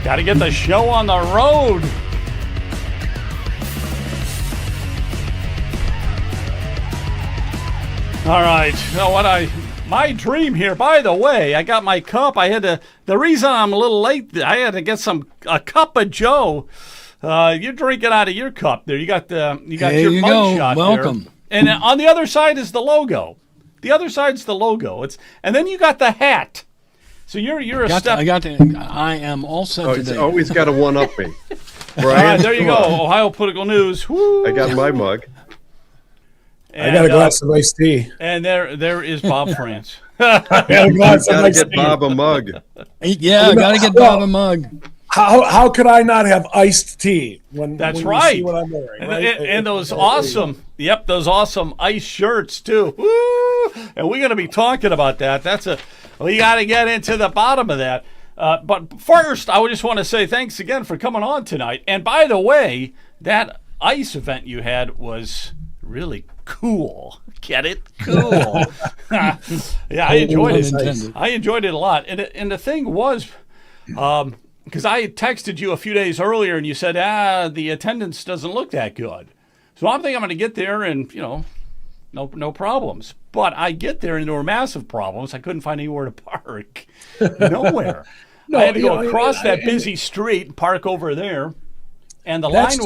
Gotta get the show on the road. All right. My dream here, by the way, I got my cup. The reason I'm a little late, I had to get a cup of Joe. You're drinking out of your cup there. You got your mug shot. Welcome. There. And on the other side is the logo. The other side's the logo. And then you got the hat. So you're a step. I am all set today. He's always got to one-up me. Brian, there you go. Ohio Political News. Woo. I got my mug. I got a glass of iced tea. And there is Bob Frantz. I gotta get Bob a mug. Yeah, I gotta get Bob a mug. How could I not have iced tea when That's when right. You see what I'm wearing? Right? And those awesome, those awesome ice shirts too. Woo! And we're gonna be talking about that. We got to get into the bottom of that. But first, I just want to say thanks again for coming on tonight. And by the way, that ice event you had was really cool. Get it? Cool. Yeah, I enjoyed it. I enjoyed it a lot. And the thing was, because I texted you a few days earlier and you said, the attendance doesn't look that good. So I'm thinking I'm going to get there and, no problems. But I get there and there were massive problems. I couldn't find anywhere to park. Nowhere. I had to go across that busy street and park over there. And the line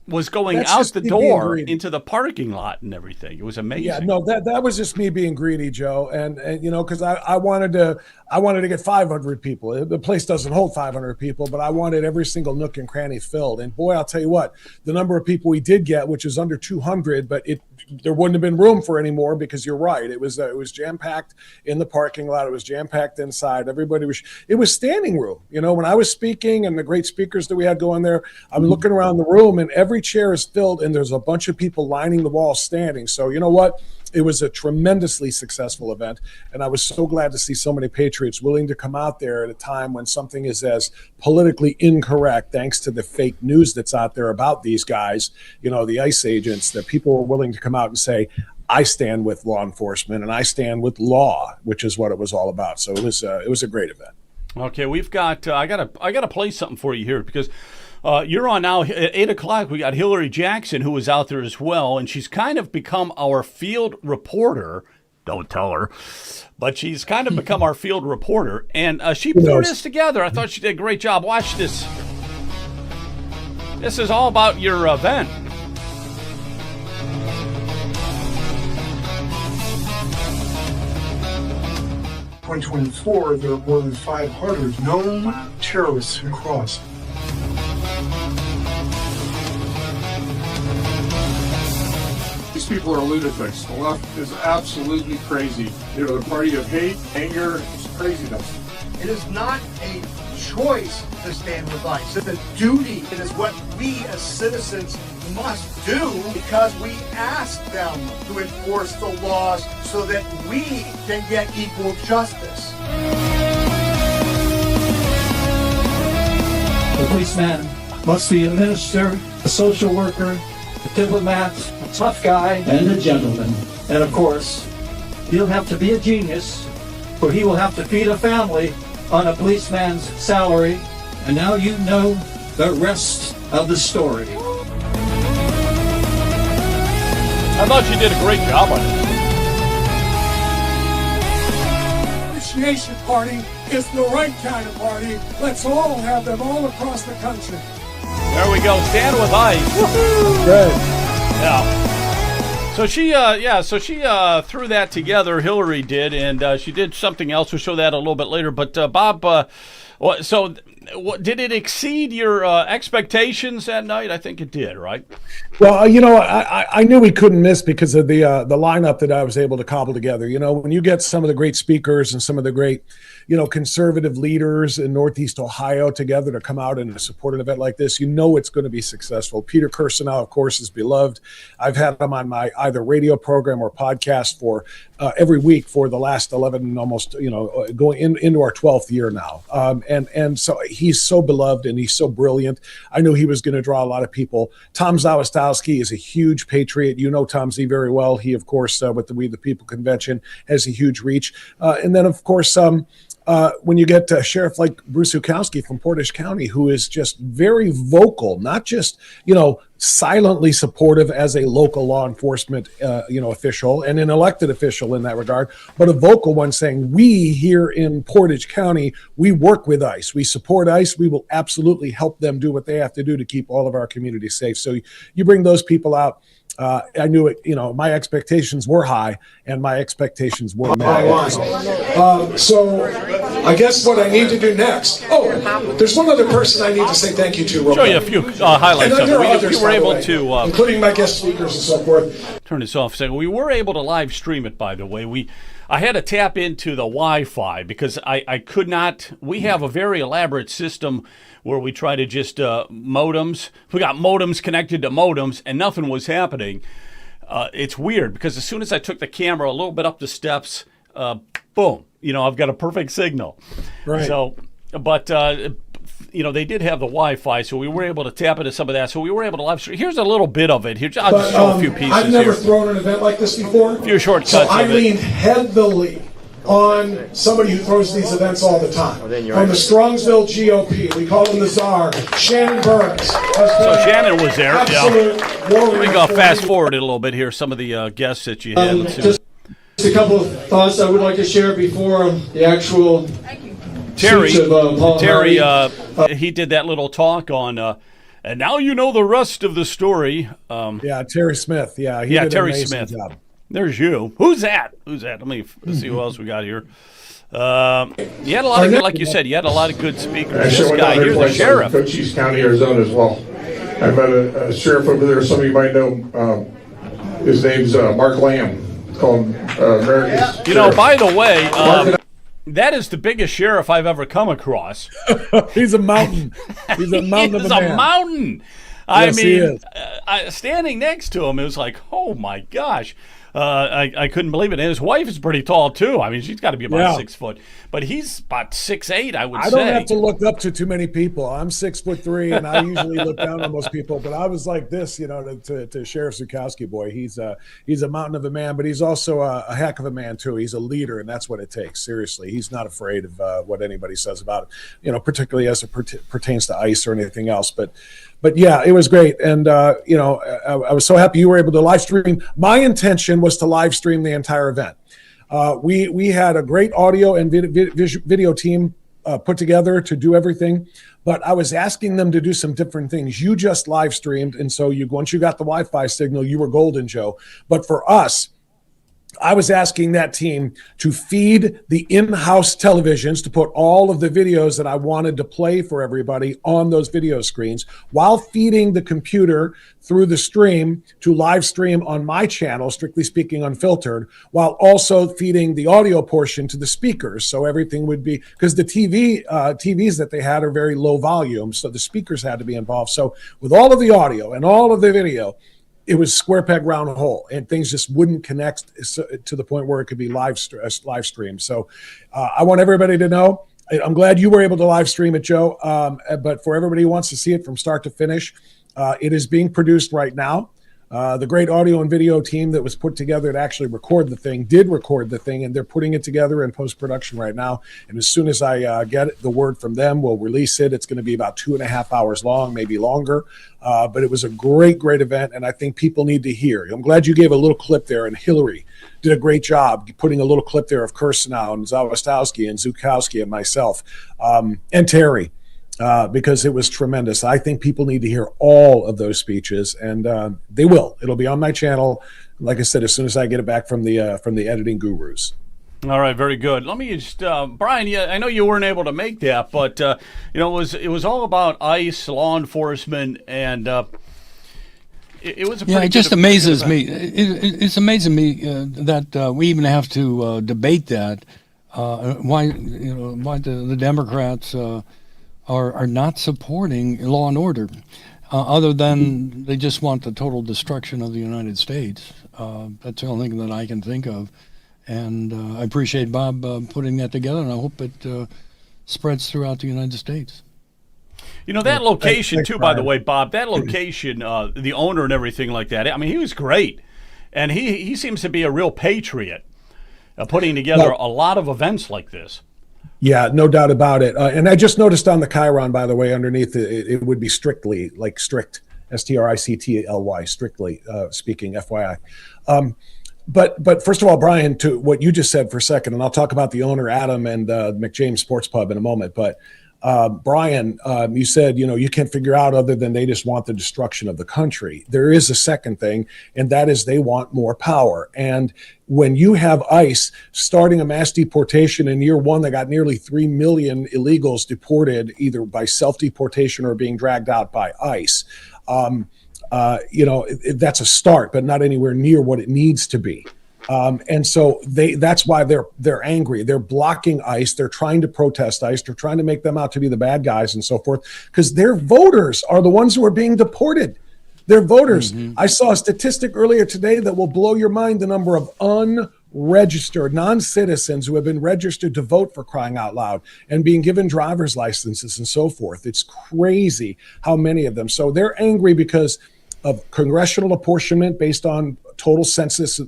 was going out the door into the parking lot and everything. It was amazing. Yeah, no, that was just me being greedy, Joe. And because I wanted to get 500 people. The place doesn't hold 500 people, but I wanted every single nook and cranny filled. And boy, I'll tell you what, the number of people we did get, which is under 200, but there wouldn't have been room for any more because you're right. It was jam-packed in the parking lot. It was jam-packed inside. It was standing room. When I was speaking and the great speakers that we had going there, I'm looking around the room and every chair is filled and there's a bunch of people lining the wall standing. So you know what? It was a tremendously successful event, and I was so glad to see so many patriots willing to come out there at a time when something is as politically incorrect, thanks to the fake news that's out there about these guys, the ICE agents, that people were willing to come out and say, I stand with law enforcement and I stand with law, which is what it was all about. So it was a great event. Okay, we've got I gotta play something for you here because you're on now at 8 o'clock. We got Hillary Jackson, who was out there as well, and she's kind of become our field reporter. Don't tell her, but she's kind of become our field reporter, and she put this together. I thought she did a great job. Watch this. This is all about your event. 2024, there are more than 500 known terrorists who crossed. These people are lunatics. The left is absolutely crazy. They're the party of hate, anger, craziness. It is not a choice to stand with ICE. It's a duty. It is what we as citizens must do because we ask them to enforce the laws so that we can get equal justice. The policeman must be a minister, a social worker, a diplomat, a tough guy, and a gentleman. And of course, he'll have to be a genius, for he will have to feed a family on a policeman's salary. And now you know the rest of the story. I thought you did a great job on it. Appreciation Party is the right kind of party. Let's all have them all across the country. There we go. Stand with ICE. Good. Yeah. So she threw that together. Hillary did, and she did something else. We'll show that a little bit later. But Bob, did it exceed your expectations that night? I think it did, right? Well, I knew we couldn't miss because of the lineup that I was able to cobble together. When you get some of the great speakers and some of the great, conservative leaders in Northeast Ohio together to come out and support an event like this, it's going to be successful. Peter Kirsanow, of course, is beloved. I've had him on my either radio program or podcast for every week for the last 11, almost, going into our 12th year now. And so he's so beloved and he's so brilliant. I knew he was going to draw a lot of people. Tom Zawistowski is a huge patriot. You know Tom Z very well. He, of course, with the We the People convention, has a huge reach. And then, of course, when you get a sheriff like Bruce Zukowski from Portage County, who is just very vocal, not just, silently supportive as a local law enforcement, official and an elected official in that regard, but a vocal one saying, we here in Portage County, we work with ICE. We support ICE. We will absolutely help them do what they have to do to keep all of our communities safe. So you bring those people out. I knew it, my expectations were high and my expectations were met. So I guess what I need to do next. Oh, there's one other person I need to say thank you to. Show you a few highlights of it. We were able to, including my guest speakers and so forth. Turn this off a second. We were able to live stream it, by the way. I had to tap into the Wi-Fi because I could not. We have a very elaborate system where we try to just modems. We got modems connected to modems, and nothing was happening. It's weird because as soon as I took the camera a little bit up the steps, boom, I've got a perfect signal. Right. So, but they did have the Wi-Fi, so we were able to tap into some of that. So we were able to live stream. Here's a little bit of it. Here, I'll just show a few pieces. I've never here. thrown an event like this before. A few shortcuts. So I of it. lean heavily on somebody who throws these events all the time. From the Strongsville GOP, we call him the Czar, Shannon Burns. So Shannon was there. Absolute Let me go fast forward it a little bit here. Some of the guests that you had. Let's see Just a couple of thoughts I would like to share before the actual Terry, speech of Paul Terry, Harvey. he did that little talk on, and now you know the rest of the story. Terry Smith. Yeah, he did Terry an amazing Smith. job. There's you. Who's that? Let me see who else we got here. You had a lot of, like you said, you had a lot of good speakers. This guy here's the sheriff. Cochise County, Arizona as well. I met a sheriff over there. Some of you might know. His name's Mark Lamb. Call him America's Sheriff. By the way, that is the biggest sheriff I've ever come across. He's a mountain. He's a mountain of a man. He's a mountain. Yes, he is. Standing next to him, it was like, oh my gosh. I couldn't believe it. And his wife is pretty tall, too. I mean, she's got to be about 6 foot. But he's about 6'8", I would say. I don't have to look up to too many people. I'm 6'3", and I usually look down on most people. But I was like this, to Sheriff Zukowski, boy. He's a mountain of a man, but he's also a heck of a man, too. He's a leader, and that's what it takes, seriously. He's not afraid of what anybody says about it, particularly as it pertains to ICE or anything else. But yeah, it was great. And, I was so happy you were able to live stream. My intention was to live stream the entire event. We had a great audio and video team put together to do everything, but I was asking them to do some different things. You just live streamed, and so once you got the Wi-Fi signal, you were golden, Joe. But for us, I was asking that team to feed the in-house televisions to put all of the videos that I wanted to play for everybody on those video screens while feeding the computer through the stream to live stream on my channel, strictly speaking unfiltered, while also feeding the audio portion to the speakers. So everything would be, because the TVs that they had are very low volume, so the speakers had to be involved. So with all of the audio and all of the video, it was square peg round hole, and things just wouldn't connect to the point where it could be live streamed. So I want everybody to know, I'm glad you were able to live stream it, Joe. But for everybody who wants to see it from start to finish, it is being produced right now. The great audio and video team that was put together to actually record the thing did record the thing, and they're putting it together in post-production right now. And as soon as I get the word from them, we'll release it. It's going to be about 2.5 hours long, maybe longer. But it was a great, great event, and I think people need to hear. I'm glad you gave a little clip there, and Hillary did a great job putting a little clip there of Kirsanow and Zawistowski and Zukowski and myself and Terry. Because it was tremendous. I think people need to hear all of those speeches, and they will. It'll be on my channel, like I said, as soon as I get it back from the editing gurus. All right, very good. Let me just, Brian. Yeah, I know you weren't able to make that, but it was all about ICE, law enforcement, and it was a pretty it just good, amazes me. It's amazing me that we even have to debate that. Why the Democrats are not supporting law and order, other than they just want the total destruction of the United States. That's the only thing that I can think of. And I appreciate Bob putting that together, and I hope it spreads throughout the United States. You know, that location, Thanks, too, by the Brian. way, Bob, that location, the owner and everything like that, I mean, he was great. And he seems to be a real patriot, putting together a lot of events like this. Yeah, no doubt about it. And I just noticed on the Chiron, by the way, underneath it would be strictly, like strict, STRICTLY, strictly speaking, FYI. But first of all, Brian, to what you just said for a second, and I'll talk about the owner, Adam, and McJames Sports Pub in a moment. But Brian, you said, you can't figure out other than they just want the destruction of the country. There is a second thing, and that is they want more power. And when you have ICE starting a mass deportation in year one, they got nearly 3 million illegals deported either by self-deportation or being dragged out by ICE. That's a start, but not anywhere near what it needs to be. And so that's why they're angry. They're blocking ICE. They're trying to protest ICE. They're trying to make them out to be the bad guys and so forth, because their voters are the ones who are being deported. Their voters. Mm-hmm. I saw a statistic earlier today that will blow your mind, the number of unregistered non-citizens who have been registered to vote, for crying out loud, and being given driver's licenses and so forth. It's crazy how many of them. So they're angry because of congressional apportionment based on total census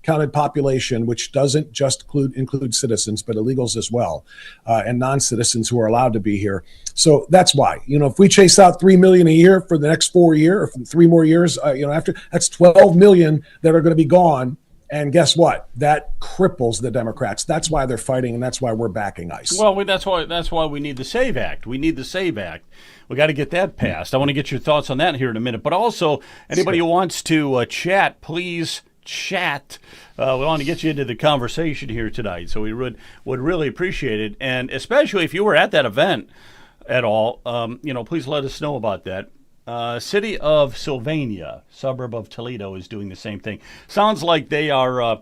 counted population, which doesn't just include citizens, but illegals as well, and non-citizens who are allowed to be here. So that's why, if we chase out 3 million a year for the next 4 years, or 3 more years, after, that's 12 million that are going to be gone. And guess what? That cripples the Democrats. That's why they're fighting, and that's why we're backing ICE. Well, that's why we need the SAVE Act. We need the SAVE Act. We got to get that passed. I want to get your thoughts on that here in a minute. But also, anybody who wants to chat, please chat. We want to get you into the conversation here tonight, so we would really appreciate it. And especially if you were at that event at all, please let us know about that. City of Sylvania, suburb of Toledo, is doing the same thing. Sounds like they are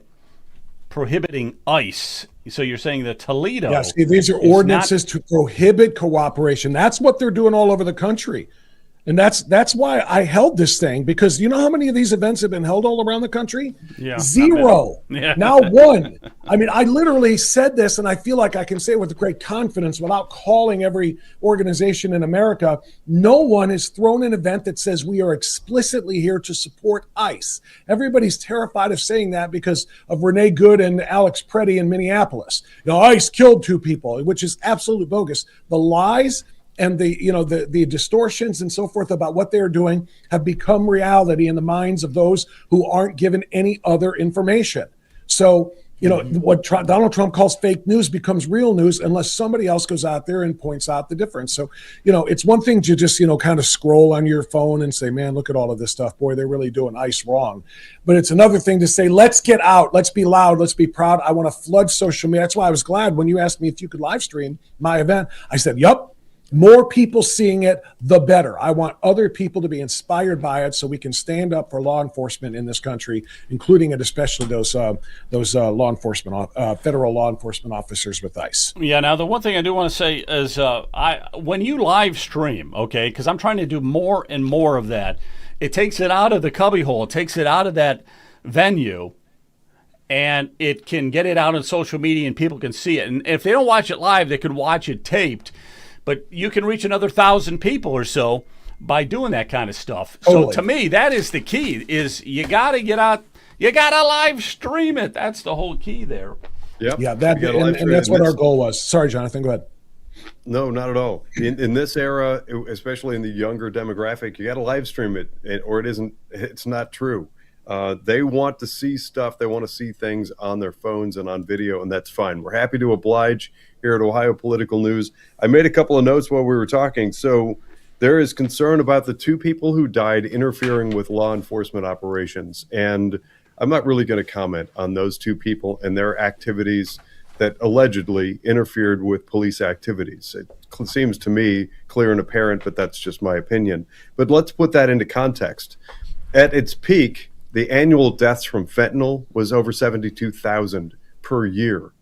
prohibiting ICE. So you're saying that Toledo... Yeah, see, these are ordinances to prohibit cooperation. That's what they're doing all over the country. And that's why I held this thing, because you know how many of these events have been held all around the country? Yeah, 0. Yeah. Now 1. I mean, I literally said this, and I feel like I can say it with great confidence without calling every organization in America. No one has thrown an event that says we are explicitly here to support ICE. Everybody's terrified of saying that because of Renee Good and Alex Preddy in Minneapolis. ICE killed 2 people, which is absolutely bogus. The lies and the distortions and so forth about what they're doing have become reality in the minds of those who aren't given any other information. So, what Donald Trump calls fake news becomes real news unless somebody else goes out there and points out the difference. So, it's one thing to just, kind of scroll on your phone and say, man, look at all of this stuff. Boy, they're really doing ICE wrong. But it's another thing to say, let's get out. Let's be loud. Let's be proud. I want to flood social media. That's why I was glad when you asked me if you could live stream my event. I said, yup. More people seeing it, the better. I want other people to be inspired by it so we can stand up for law enforcement in this country, including and especially those law enforcement, federal law enforcement officers with ICE. Yeah, now the one thing I do want to say is when you live stream, okay, because I'm trying to do more and more of that, it takes it out of the cubbyhole. It takes it out of that venue, and it can get it out on social media and people can see it. And if they don't watch it live, they could watch it taped. But you can reach another 1,000 people or so by doing that kind of stuff. Totally. So to me, that is the key, is you got to get out. You got to live stream it. That's the whole key there. Yep. Yeah, and that's what our goal was. Sorry, Jonathan, go ahead. No, not at all. In this era, especially in the younger demographic, you got to live stream it, or it's not true. They want to see stuff. They want to see things on their phones and on video, and that's fine. We're happy to oblige here at Ohio Political News. I made a couple of notes while we were talking. So there is concern about the 2 people who died interfering with law enforcement operations. And I'm not really going to comment on those 2 people and their activities that allegedly interfered with police activities. It seems to me clear and apparent, but that's just my opinion. But let's put that into context. At its peak, the annual deaths from fentanyl was over 72,000 per year,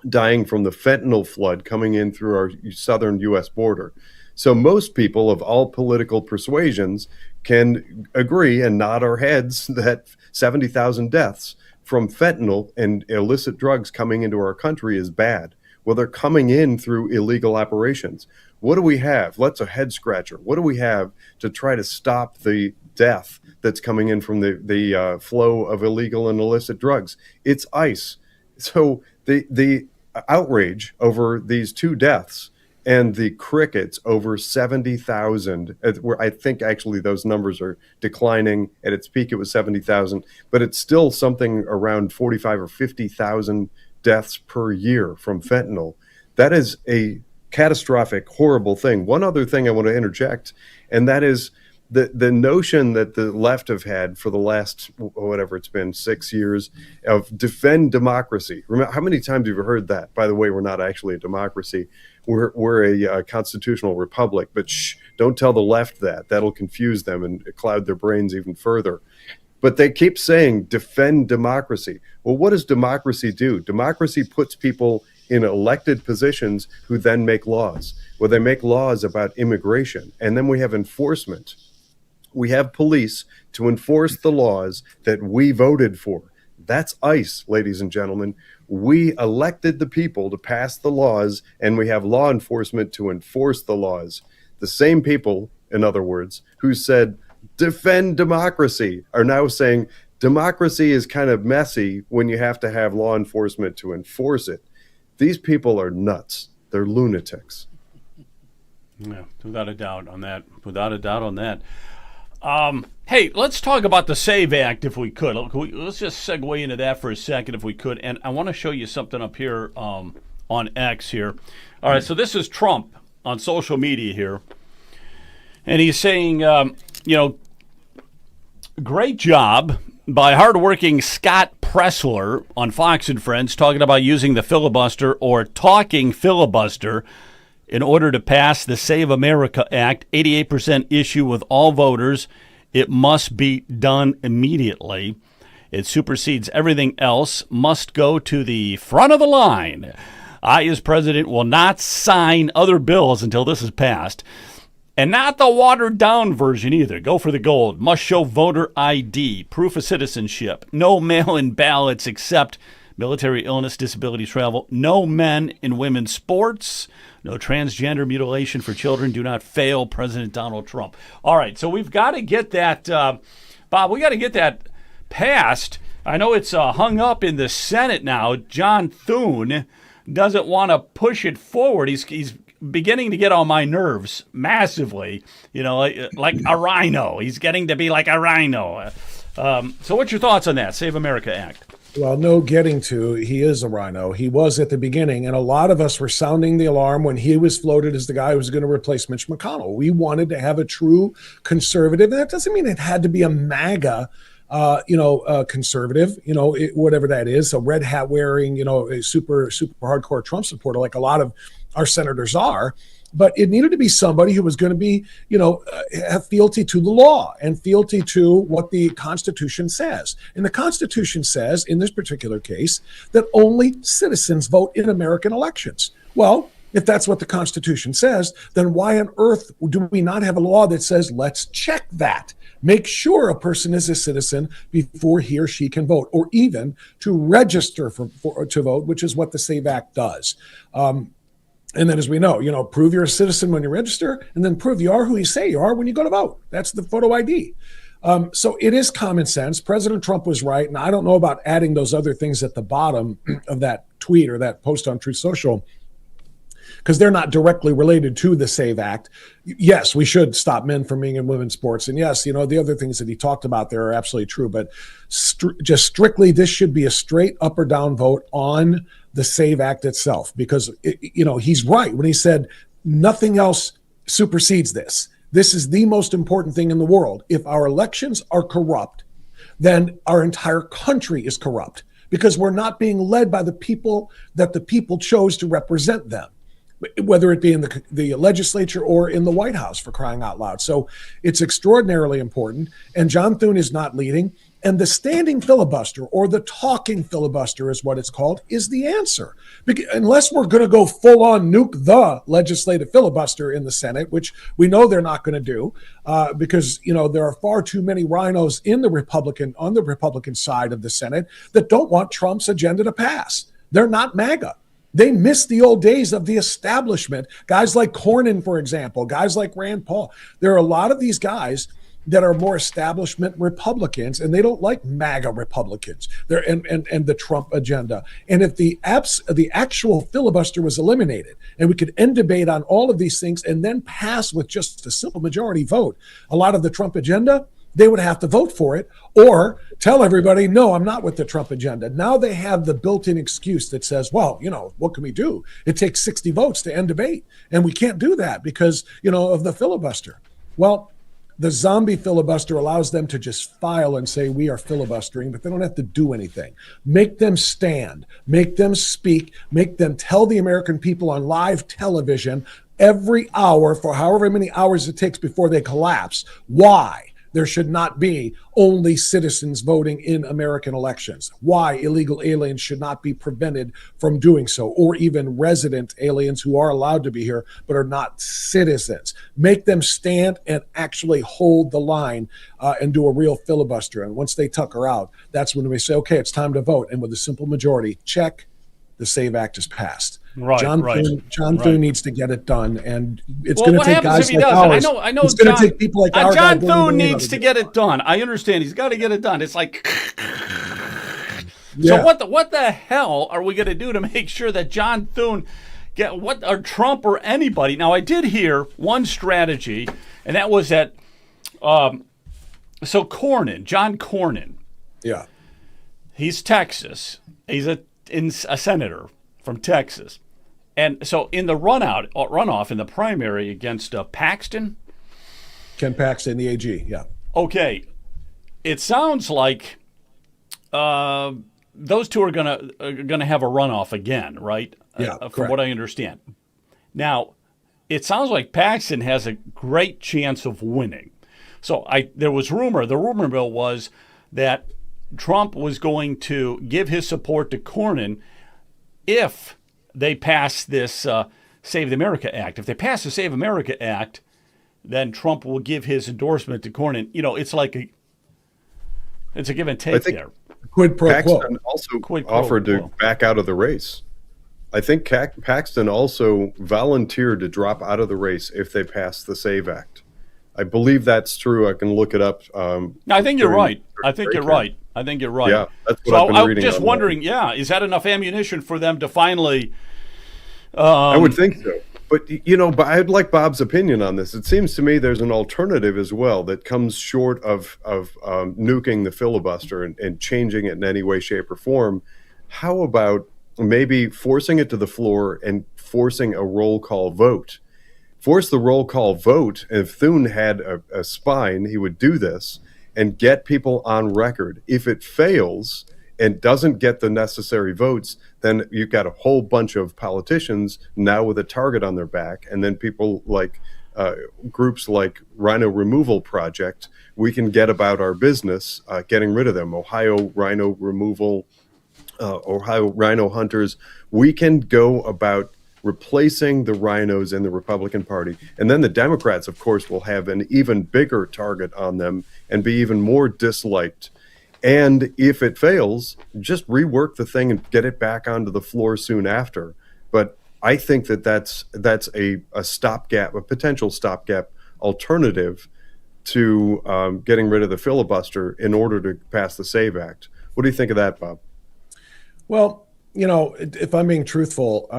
dying from the fentanyl flood coming in through our southern U.S. border. So most people of all political persuasions can agree and nod our heads that 70,000 deaths from fentanyl and illicit drugs coming into our country is bad. Well, they're coming in through illegal operations. What do we have? That's a head scratcher. What do we have to try to stop the death that's coming in from the flow of illegal and illicit drugs? It's ICE. So the outrage over these two deaths and the crickets over 70,000, where I think actually those numbers are declining. At its peak, it was 70,000, but it's still something around 45 or 50,000 deaths per year from fentanyl. That is a catastrophic, horrible thing. One other thing I want to interject, and that is the notion that the left have had for the last, whatever it's been, 6 years, of defend democracy. Remember, how many times have you heard that? By the way, we're not actually a democracy. We're a constitutional republic, but don't tell the left that. That'll confuse them and cloud their brains even further. But they keep saying defend democracy. Well, what does democracy do? Democracy puts people in elected positions who then make laws. Well, they make laws about immigration, and then we have enforcement. We have police to enforce the laws that we voted for. That's ICE, ladies and gentlemen. We elected the people to pass the laws, and we have law enforcement to enforce the laws. The same people, in other words, who said, defend democracy, are now saying democracy is kind of messy when you have to have law enforcement to enforce it. These people are nuts. They're lunatics. Yeah, without a doubt on that. Without a doubt on that. Hey, let's talk about the SAVE Act if we could. Let's just segue into that for a second if we could. And I want to show you something up here on X here. All right, so this is Trump on social media here. And he's saying, great job by hardworking Scott Pressler on Fox and Friends talking about using the filibuster or talking filibuster in order to pass the Save America Act, 88% issue with all voters. It must be done immediately. It supersedes everything else, must go to the front of the line. I, as president, will not sign other bills until this is passed. And not the watered-down version either. Go for the gold. Must show voter ID, proof of citizenship. No mail-in ballots except military illness, disability, travel. No men in women's sports. No transgender mutilation for children. Do not fail President Donald Trump. All right, so we've got to get that, Bob, we got to get that passed. I know it's hung up in the Senate now. John Thune doesn't want to push it forward. He's beginning to get on my nerves massively, like a rhino. He's getting to be like a rhino. So what's your thoughts on that, Save America Act? Well, no getting to. He is a rhino. He was at the beginning, and a lot of us were sounding the alarm when he was floated as the guy who was going to replace Mitch McConnell. We wanted to have a true conservative, and that doesn't mean it had to be a MAGA, conservative, whatever that is, a red hat wearing, a super hardcore Trump supporter, like a lot of our senators are. But it needed to be somebody who was going to be, have fealty to the law and fealty to what the Constitution says. And the Constitution says, in this particular case, that only citizens vote in American elections. Well, if that's what the Constitution says, then why on earth do we not have a law that says, let's check that? Make sure a person is a citizen before he or she can vote, or even to register to vote, which is what the SAVE Act does. And then, as we know, prove you're a citizen when you register, and then prove you are who you say you are when you go to vote. That's the photo ID. So it is common sense. President Trump was right, and I don't know about adding those other things at the bottom of that tweet or that post on Truth Social, because they're not directly related to the SAVE Act. Yes, we should stop men from being in women's sports. And yes, the other things that he talked about there are absolutely true. But just strictly, this should be a straight up or down vote on the SAVE Act itself, because, he's right when he said nothing else supersedes this. This is the most important thing in the world. If our elections are corrupt, then our entire country is corrupt, because we're not being led by the people that the people chose to represent them, whether it be in the legislature or in the White House, for crying out loud. So it's extraordinarily important. And John Thune is not leading. And the standing filibuster, or the talking filibuster is what it's called, is the answer. Unless we're going to go full on nuke the legislative filibuster in the Senate, which we know they're not going to do, because there are far too many rhinos on the Republican side of the Senate that don't want Trump's agenda to pass. They're not MAGA. They miss the old days of the establishment. Guys like Cornyn, for example, guys like Rand Paul. There are a lot of these guys that are more establishment Republicans, and they don't like MAGA Republicans. They're and the Trump agenda. And if the actual filibuster was eliminated, and we could end debate on all of these things and then pass with just a simple majority vote, a lot of the Trump agenda, they would have to vote for it or tell everybody, no, I'm not with the Trump agenda. Now they have the built-in excuse that says, well, what can we do? It takes 60 votes to end debate. And we can't do that because, of the filibuster. Well, the zombie filibuster allows them to just file and say, we are filibustering, but they don't have to do anything. Make them stand, make them speak, make them tell the American people on live television every hour for however many hours it takes before they collapse why there should not be only citizens voting in American elections, why illegal aliens should not be prevented from doing so, or even resident aliens who are allowed to be here but are not citizens. Make them stand and actually hold the line and do a real filibuster. And once they tucker out, that's when we say, okay, it's time to vote. And with a simple majority, check, the SAVE Act is passed. Right, John Thune needs to get it done, and it's going to take guys like ours. I know. It's going to take people like our John Thune needs to get it done. I understand. He's got to get it done. It's like, so what the hell are we going to do to make sure that John Thune or Trump or anybody? Now, I did hear one strategy, and that was that. John Cornyn. Yeah, he's Texas. He's a senator from Texas. And so in the runoff in the primary against Paxton. Ken Paxton, the AG, yeah. Okay. It sounds like those two are gonna have a runoff again, right? Yeah, from what I understand. Now, it sounds like Paxton has a great chance of winning. So there was rumor. The rumor mill was that Trump was going to give his support to Cornyn if they pass this Save the America Act. If they pass the Save America Act, then Trump will give his endorsement to Cornyn. It's like it's a give and take there. Quid pro quo. Paxton also offered to back out of the race. I think Paxton also volunteered to drop out of the race if they pass the SAVE Act. I believe that's true. I can look it up. I think you're right. I think you're right. Yeah, that's what I've been reading. I'm just wondering, is that enough ammunition for them to finally... I would think so. But, but I'd like Bob's opinion on this. It seems to me there's an alternative as well that comes short of nuking the filibuster and changing it in any way, shape, or form. How about maybe forcing it to the floor and forcing a roll call vote? Force the roll call vote. If Thune had a spine, he would do this and get people on record. If it fails and doesn't get the necessary votes, then you've got a whole bunch of politicians now with a target on their back. And then people like groups like Rhino Removal Project, we can get about our business, getting rid of them. Ohio Rhino Removal, Ohio Rhino Hunters. We can go about replacing the rhinos in the Republican Party. And then the Democrats, of course, will have an even bigger target on them and be even more disliked. And if it fails, just rework the thing and get it back onto the floor soon after. But I think that's a stopgap, a potential stopgap alternative to getting rid of the filibuster in order to pass the SAVE Act. What do you think of that, Bob? Well, if I'm being truthful,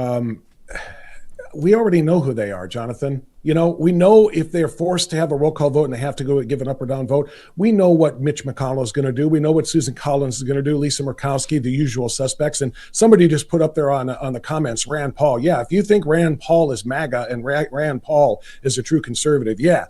we already know who they are, Jonathan. We know if they're forced to have a roll call vote and they have to go give an up or down vote, we know what Mitch McConnell is going to do. We know what Susan Collins is going to do, Lisa Murkowski, the usual suspects. And somebody just put up there on the comments, Rand Paul. Yeah, if you think Rand Paul is MAGA and Rand Paul is a true conservative, yeah,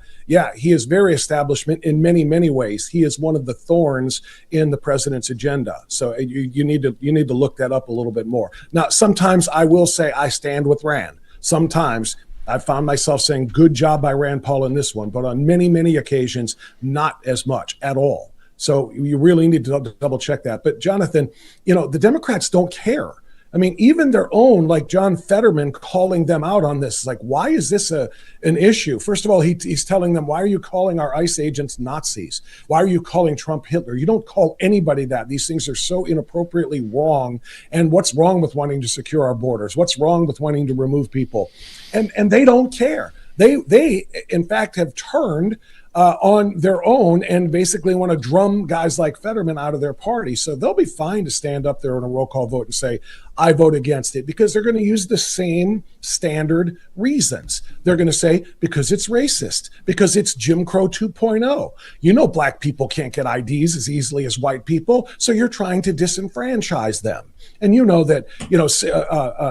he is very establishment in many, many ways. He is one of the thorns in the president's agenda. So you need to look that up a little bit more. Now, sometimes I will say I stand with Rand. Sometimes I found myself saying, good job by Rand Paul in this one, but on many, many occasions, not as much at all. So you really need to double check that. But Jonathan, the Democrats don't care. I mean, even their own, like John Fetterman, calling them out on this. Like, why is this an issue? First of all, he's telling them, why are you calling our ICE agents Nazis? Why are you calling Trump Hitler? You don't call anybody that. These things are so inappropriately wrong. And what's wrong with wanting to secure our borders? What's wrong with wanting to remove people? And they don't care. They in fact have turned on their own and basically want to drum guys like Fetterman out of their party. So they'll be fine to stand up there in a roll call vote and say, I vote against it, because they're going to use the same standard reasons. They're going to say, because it's racist, because it's Jim Crow 2.0. You know, black people can't get IDs as easily as white people, so you're trying to disenfranchise them. And you know that,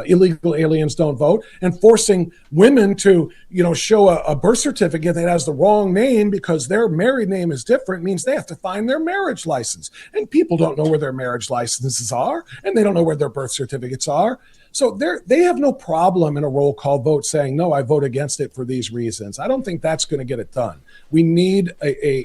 illegal aliens don't vote, and forcing women to, show a birth certificate that has the wrong name because their married name is different means they have to find their marriage license. And people don't know where their marriage licenses are, and they don't know where their birth certificates are. So they have no problem in a roll call vote saying, no, I vote against it for these reasons. I don't think that's going to get it done. We need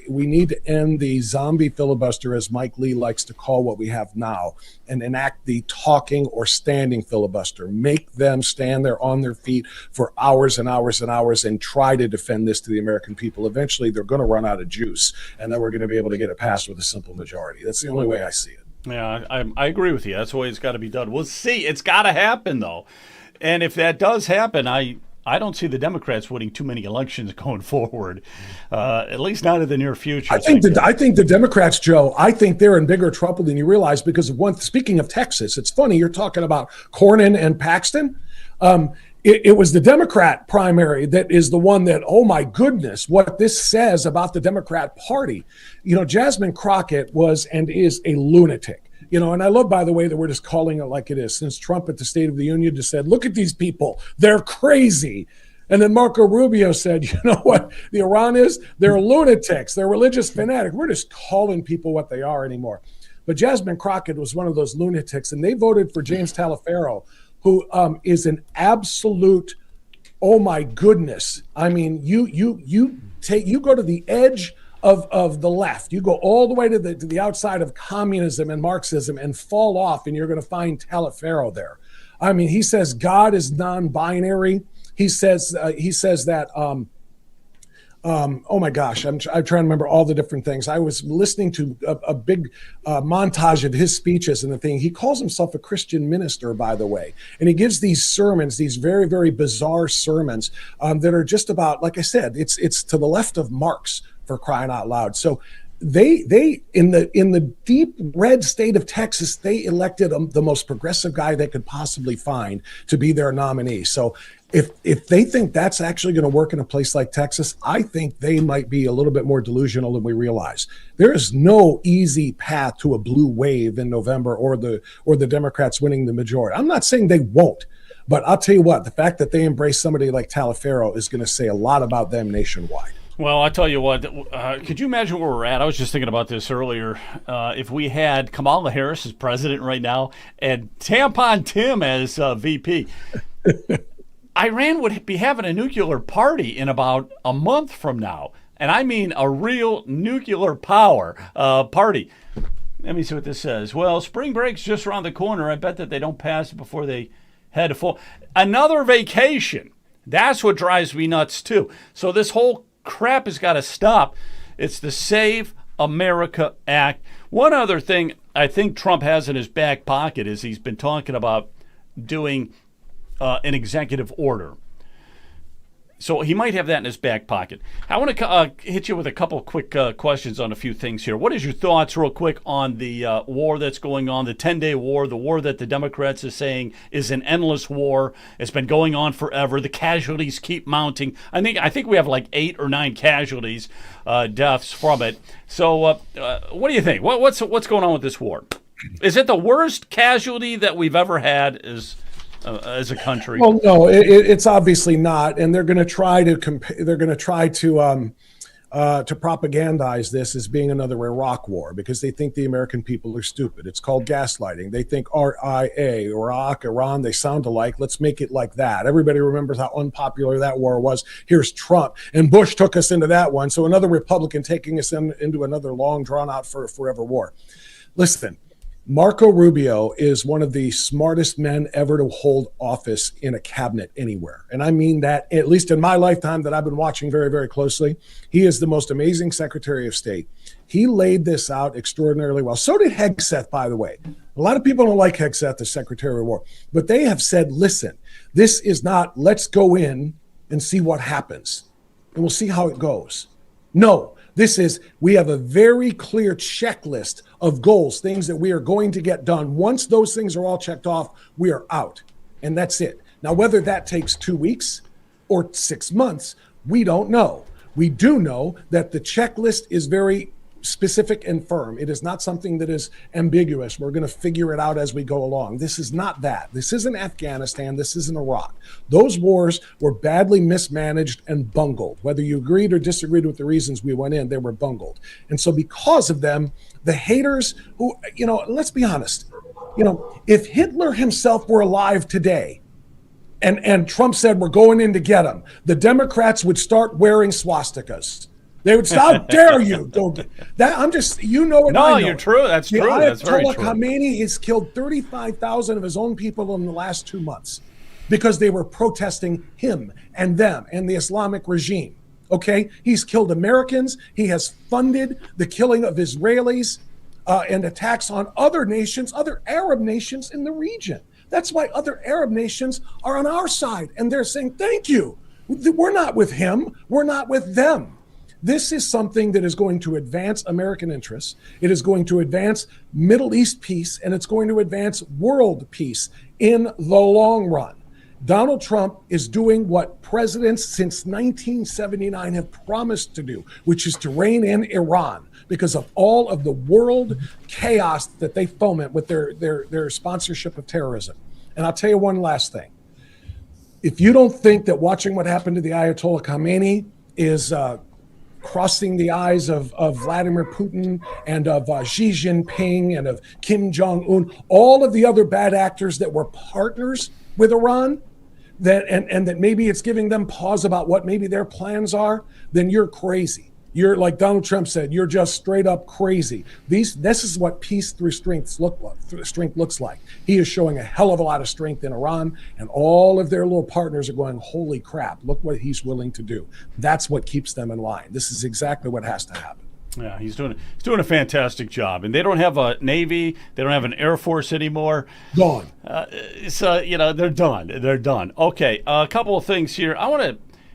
we need to end the zombie filibuster, as Mike Lee likes to call what we have now, and enact the talking or standing filibuster. Make them stand there on their feet for hours and hours and hours and try to defend this to the American people. Eventually, they're going to run out of juice, and then we're going to be able to get it passed with a simple majority. That's the only way I see it. Yeah, I agree with you. That's the way it's got to be done. We'll see. It's got to happen, though. And if that does happen, I don't see the Democrats winning too many elections going forward, at least not in the near future. I think the Democrats, Joe, I think they're in bigger trouble than you realize, because of one. Speaking of Texas, it's funny you're talking about Cornyn and Paxton. It was the Democrat primary that is the one that, oh my goodness, what this says about the Democrat Party. Jasmine Crockett was and is a lunatic. And I love, by the way, that we're just calling it like it is. Since Trump at the State of the Union just said, look at these people, they're crazy. And then Marco Rubio said, you know what the Iran is? They're lunatics. They're religious fanatics. We're just calling people what they are anymore. But Jasmine Crockett was one of those lunatics, and they voted for James Talaferro, who is an absolute, oh my goodness. I mean, you go to the edge of the left, you go all the way to the outside of communism and Marxism and fall off, and you're going to find Talaferro there. I mean, he says God is non-binary. He says that. Oh my gosh, I'm trying to remember all the different things. I was listening to a big montage of his speeches and the thing. He calls himself a Christian minister, by the way, and he gives these sermons, these very, very bizarre sermons that are just about, like I said, it's to the left of Marx, for crying out loud. So they in the deep red state of Texas, they elected the most progressive guy they could possibly find to be their nominee. So if they think that's actually going to work in a place like Texas, I think they might be a little bit more delusional than we realize. There is no easy path to a blue wave in November or the Democrats winning the majority. I'm not saying they won't, but I'll tell you what, the fact that they embrace somebody like Talaferro is going to say a lot about them nationwide. Well, I tell you what, could you imagine where we're at? I was just thinking about this earlier. If we had Kamala Harris as president right now and Tampon Tim as VP, Iran would be having a nuclear party in about a month from now. And I mean a real nuclear power party. Let me see what this says. Well, spring break's just around the corner. I bet that they don't pass it before they head to full. Another vacation. That's what drives me nuts, too. So this whole crap has got to stop. It's the Save America Act. One other thing I think Trump has in his back pocket is he's been talking about doing an executive order. So he might have that in his back pocket. I want to hit you with a couple of quick questions on a few things here. What is your thoughts, real quick, on the war that's going on, the 10-day war, the war that the Democrats are saying is an endless war? It's been going on forever. The casualties keep mounting. I think we have like 8 or 9 casualties, deaths from it. So what do you think? What's going on with this war? Is it the worst casualty that we've ever had as a country? Well, no, it's obviously not, and they're going to try to propagandize this as being another Iraq war because they think the American people are stupid. It's called gaslighting. They think RIA, Iraq, Iran, they sound alike. Let's make it like that. Everybody remembers how unpopular that war was. Here's Trump, and Bush took us into that one. So another Republican taking us into another long, drawn-out, forever war. Listen. Marco Rubio is one of the smartest men ever to hold office in a cabinet anywhere. And I mean that, at least in my lifetime that I've been watching very, very closely. He is the most amazing Secretary of State. He laid this out extraordinarily well. So did Hegseth, by the way. A lot of people don't like Hegseth as Secretary of War, but they have said, listen, this is not, let's go in and see what happens, and we'll see how it goes. No. This is, we have a very clear checklist of goals, things that we are going to get done. Once those things are all checked off, we are out. And that's it. Now, whether that takes 2 weeks or 6 months, we don't know. We do know that the checklist is very specific and firm. It is not something that is ambiguous. We're going to figure it out as we go along. This is not that. This isn't Afghanistan. This isn't Iraq. Those wars were badly mismanaged and bungled. Whether you agreed or disagreed with the reasons we went in, they were bungled. And so because of them, the haters who, let's be honest, if Hitler himself were alive today, and Trump said we're going in to get him, the Democrats would start wearing swastikas. They would say, how dare you? I'm just, it. No, you're true. That's true. That's very true. Khamenei has killed 35,000 of his own people in the last 2 months because they were protesting him and them and the Islamic regime. Okay? He's killed Americans. He has funded the killing of Israelis and attacks on other nations, other Arab nations in the region. That's why other Arab nations are on our side. And they're saying, thank you. We're not with him. We're not with them. This is something that is going to advance American interests. It is going to advance Middle East peace, and it's going to advance world peace in the long run. Donald Trump is doing what presidents since 1979 have promised to do, which is to rein in Iran because of all of the world chaos that they foment with their sponsorship of terrorism. And I'll tell you one last thing. If you don't think that watching what happened to the Ayatollah Khamenei is crossing the eyes of Vladimir Putin and of Xi Jinping and of Kim Jong-un, all of the other bad actors that were partners with Iran, and that maybe it's giving them pause about what maybe their plans are, then you're crazy. You're, like Donald Trump said, you're just straight up crazy. This is what peace through strength looks like. He is showing a hell of a lot of strength in Iran, and all of their little partners are going, holy crap, look what he's willing to do. That's what keeps them in line. This is exactly what has to happen. Yeah, he's doing a fantastic job, and they don't have a Navy, they don't have an Air Force anymore. Gone. So they're done. They're done. Okay, a couple of things here.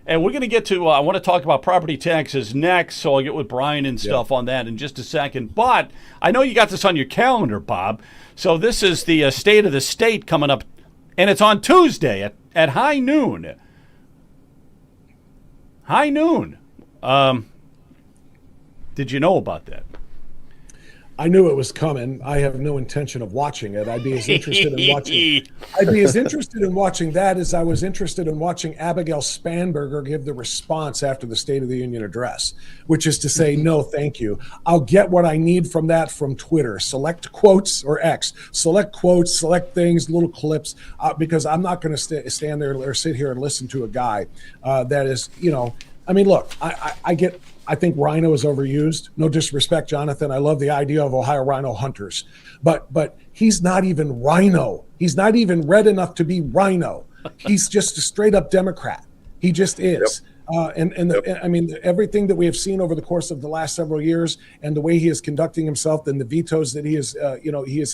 And we're going to get to, I want to talk about property taxes next, so I'll get with Brian and stuff on that in just a second. But I know you got this on your calendar, Bob. So this is the State of the State coming up, and it's on Tuesday at high noon. High noon. Did you know about that? I knew it was coming. I have no intention of watching it. I'd be as interested in watching that as I was interested in watching Abigail Spanberger give the response after the State of the Union address, which is to say, no, thank you. I'll get what I need from that from Twitter. Select quotes, or X. Select quotes, select things, little clips, because I'm not going to stand there or sit here and listen to a guy that is, look, I think rhino is overused. No disrespect, Jonathan. I love the idea of Ohio rhino hunters, but he's not even rhino. He's not even red enough to be rhino. He's just a straight up Democrat. He just is. Yep. Everything that we have seen over the course of the last several years, and the way he is conducting himself, and the vetoes that he is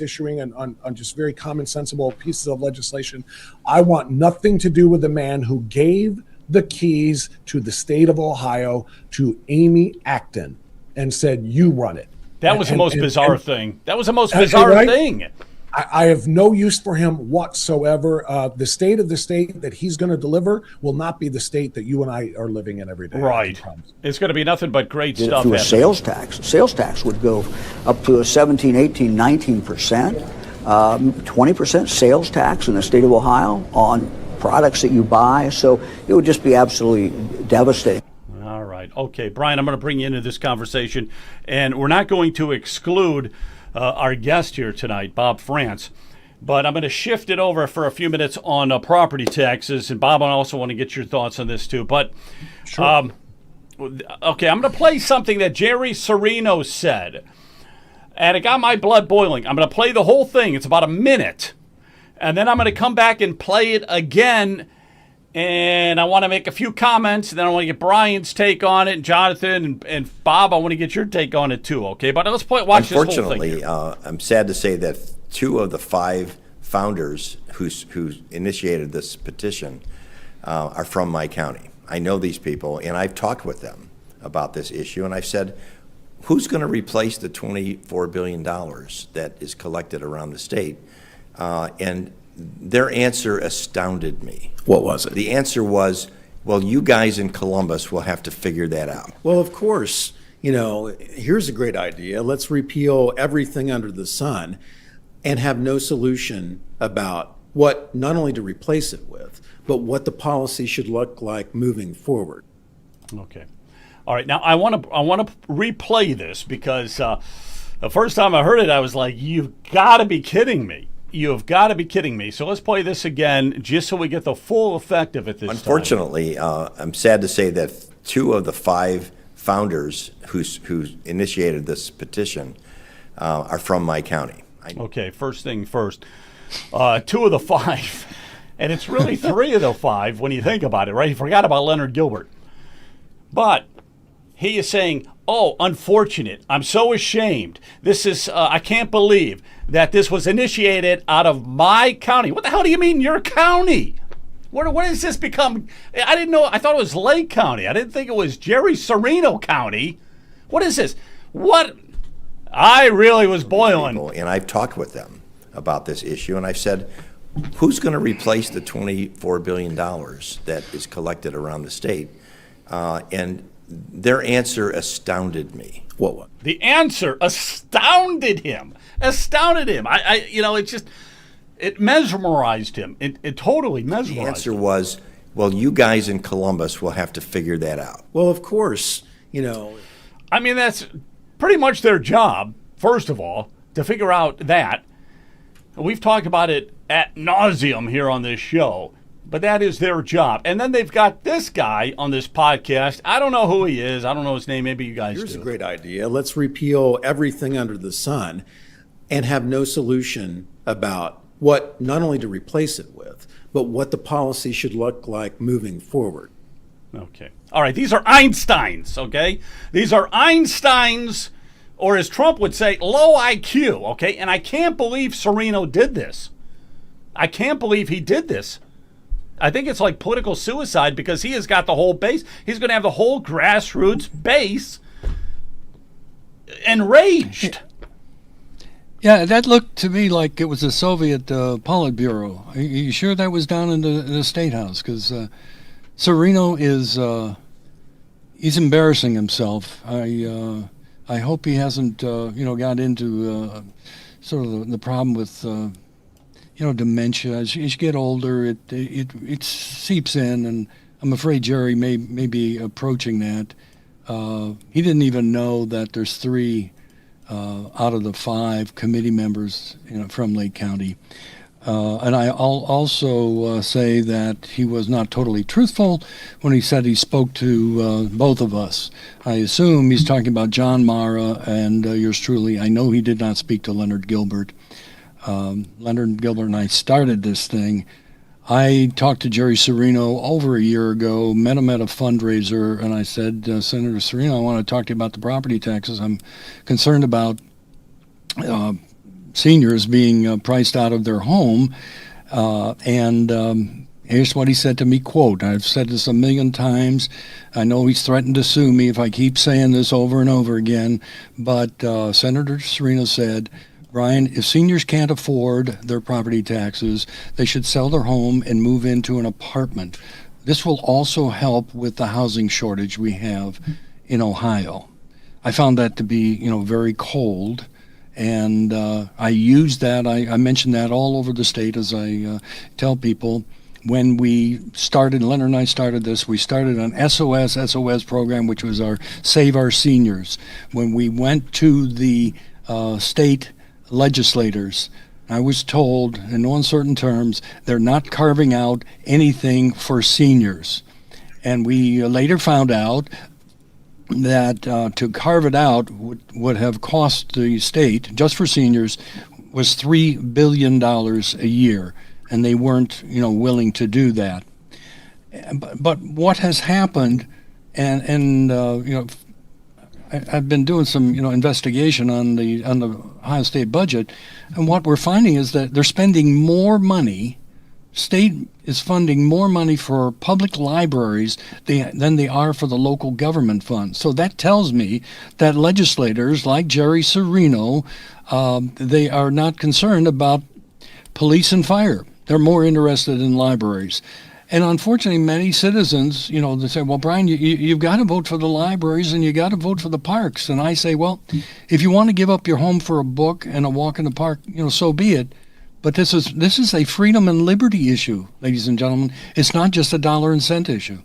issuing on just very common sensible pieces of legislation. I want nothing to do with the man who gave the keys to the state of Ohio to Amy Acton and said, you run it. That was the most bizarre thing. That was the most bizarre thing. I have no use for him whatsoever. The state of the state that he's going to deliver will not be the state that you and I are living in every day. Right. It's going to be nothing but great stuff. Through a sales tax. Sales tax would go up to a 17, 18, 19%, 20% sales tax in the state of Ohio on products that you buy. So it would just be absolutely devastating. All right. Okay, Brian, I'm going to bring you into this conversation, and we're not going to exclude our guest here tonight, Bob Frantz, but I'm going to shift it over for a few minutes on property taxes. And Bob, I also want to get your thoughts on this too. But sure. Okay, I'm going to play something that Jerry Serino said. and it got my blood boiling. I'm going to play the whole thing. It's about a minute. And then I'm going to come back and play it again. And I want to make a few comments. And then I want to get Brian's take on it. And Jonathan and Bob, I want to get your take on it too, okay? But let's watch this whole thing. Unfortunately, I'm sad to say that 2 of the 5 founders who initiated this petition are from my county. I know these people, and I've talked with them about this issue. And I've said, who's going to replace the $24 billion that is collected around the state? And their answer astounded me. What was it? The answer was, well, you guys in Columbus will have to figure that out. Well, of course, here's a great idea. Let's repeal everything under the sun and have no solution about what not only to replace it with, but what the policy should look like moving forward. Okay. All right. Now, I want to replay this because the first time I heard it, I was like, you've got to be kidding me. You've got to be kidding me. So let's play this again just so we get the full effect of it this time. Unfortunately, I'm sad to say that 2 of the 5 founders who initiated this petition are from my county. Okay, first thing first. 2 of the 5, and it's really 3 of the 5 when you think about it, right? You forgot about Leonard Gilbert. But he is saying, oh, unfortunate. I'm so ashamed. This is, I can't believe that this was initiated out of my county. What the hell do you mean your county? What has this become? I didn't know. I thought it was Lake County. I didn't think it was Jerry Serino County. What is this? What? I really was boiling. And I've talked with them about this issue, and I've said, who's going to replace the $24 billion that is collected around the state? And their answer astounded me. What? The answer astounded him. Astounded him. It mesmerized him. It totally mesmerized him. The answer was, well, you guys in Columbus will have to figure that out. Well, of course, I mean, that's pretty much their job, first of all, to figure out that. We've talked about it ad nauseum here on this show, but that is their job. And then they've got this guy on this podcast. I don't know who he is. I don't know his name. Maybe you guys do. Here's a great idea. Let's repeal everything under the sun and have no solution about what not only to replace it with, but what the policy should look like moving forward. Okay. All right. These are Einsteins, okay? These are Einsteins, or as Trump would say, low IQ, okay? And I can't believe Serino did this. I can't believe he did this. I think it's like political suicide because he has got the whole base. He's going to have the whole grassroots base enraged. Yeah, that looked to me like it was a Soviet Politburo. Are you sure that was down in the State House? Because Serino is he's embarrassing himself. I hope he hasn't got into sort of the problem with dementia. As you get older, it seeps in, and I'm afraid Jerry may be approaching that. He didn't even know that there's 3 out of the 5 committee members from Lake County. And I'll also say that he was not totally truthful when he said he spoke to both of us. I assume he's talking about John Mara and yours truly. I know he did not speak to Leonard Gilbert. Leonard Gilbert and I started this thing. I talked to Jerry Serino over a year ago, met him at a fundraiser, and I said, Senator Serino, I want to talk to you about the property taxes. I'm concerned about seniors being priced out of their home. And here's what he said to me, quote, I've said this 1,000,000 times. I know he's threatened to sue me if I keep saying this over and over again. But Senator Serino said, Brian, if seniors can't afford their property taxes, they should sell their home and move into an apartment. This will also help with the housing shortage we have in Ohio. I found that to be, very cold, and I used that. I mentioned that all over the state as I tell people. When we started, Leonard and I started this, we started an SOS program, which was our Save Our Seniors. When we went to the state legislators, I was told in no uncertain terms they're not carving out anything for seniors. And we later found out that to carve it out would have cost the state, just for seniors, was $3 billion a year, and they weren't, willing to do that. But what has happened, and I've been doing some, investigation on the Ohio State budget, and what we're finding is that they're spending more money. State is funding more money for public libraries than they are for the local government funds. So that tells me that legislators like Jerry Serino, they are not concerned about police and fire. They're more interested in libraries. And unfortunately, many citizens, they say, well, Brian, you've got to vote for the libraries and you got to vote for the parks. And I say, well, if you want to give up your home for a book and a walk in the park, so be it. But this is a freedom and liberty issue, ladies and gentlemen. It's not just a dollar and cent issue.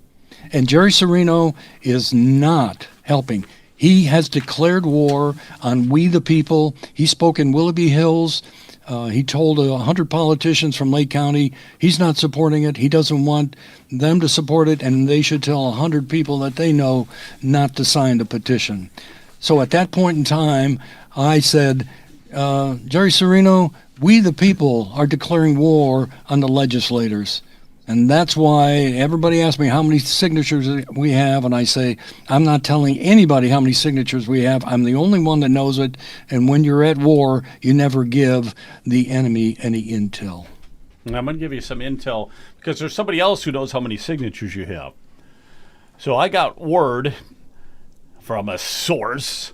And Jerry Serino is not helping. He has declared war on we the people. He spoke in Willoughby Hills. He told 100 politicians from Lake County he's not supporting it. He doesn't want them to support it, and they should tell 100 people that they know not to sign the petition. So at that point in time, I said, Jerry Serino, we the people are declaring war on the legislators. And that's why everybody asks me how many signatures we have, and I say, I'm not telling anybody how many signatures we have. I'm the only one that knows it. And when you're at war, you never give the enemy any intel. And I'm going to give you some intel because there's somebody else who knows how many signatures you have. So I got word from a source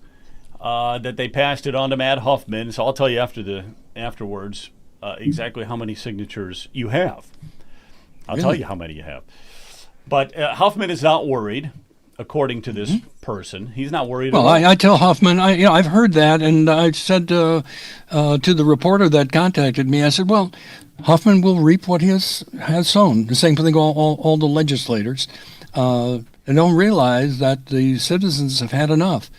that they passed it on to Matt Huffman. So I'll tell you afterwards exactly how many signatures you have. I'll tell you how many you have. But Huffman is not worried, according to this person. He's not worried. Well, I tell Huffman, I've heard that, and I said to the reporter that contacted me, I said, well, Huffman will reap what he has sown. The same thing all the legislators. They don't realize that the citizens have had enough.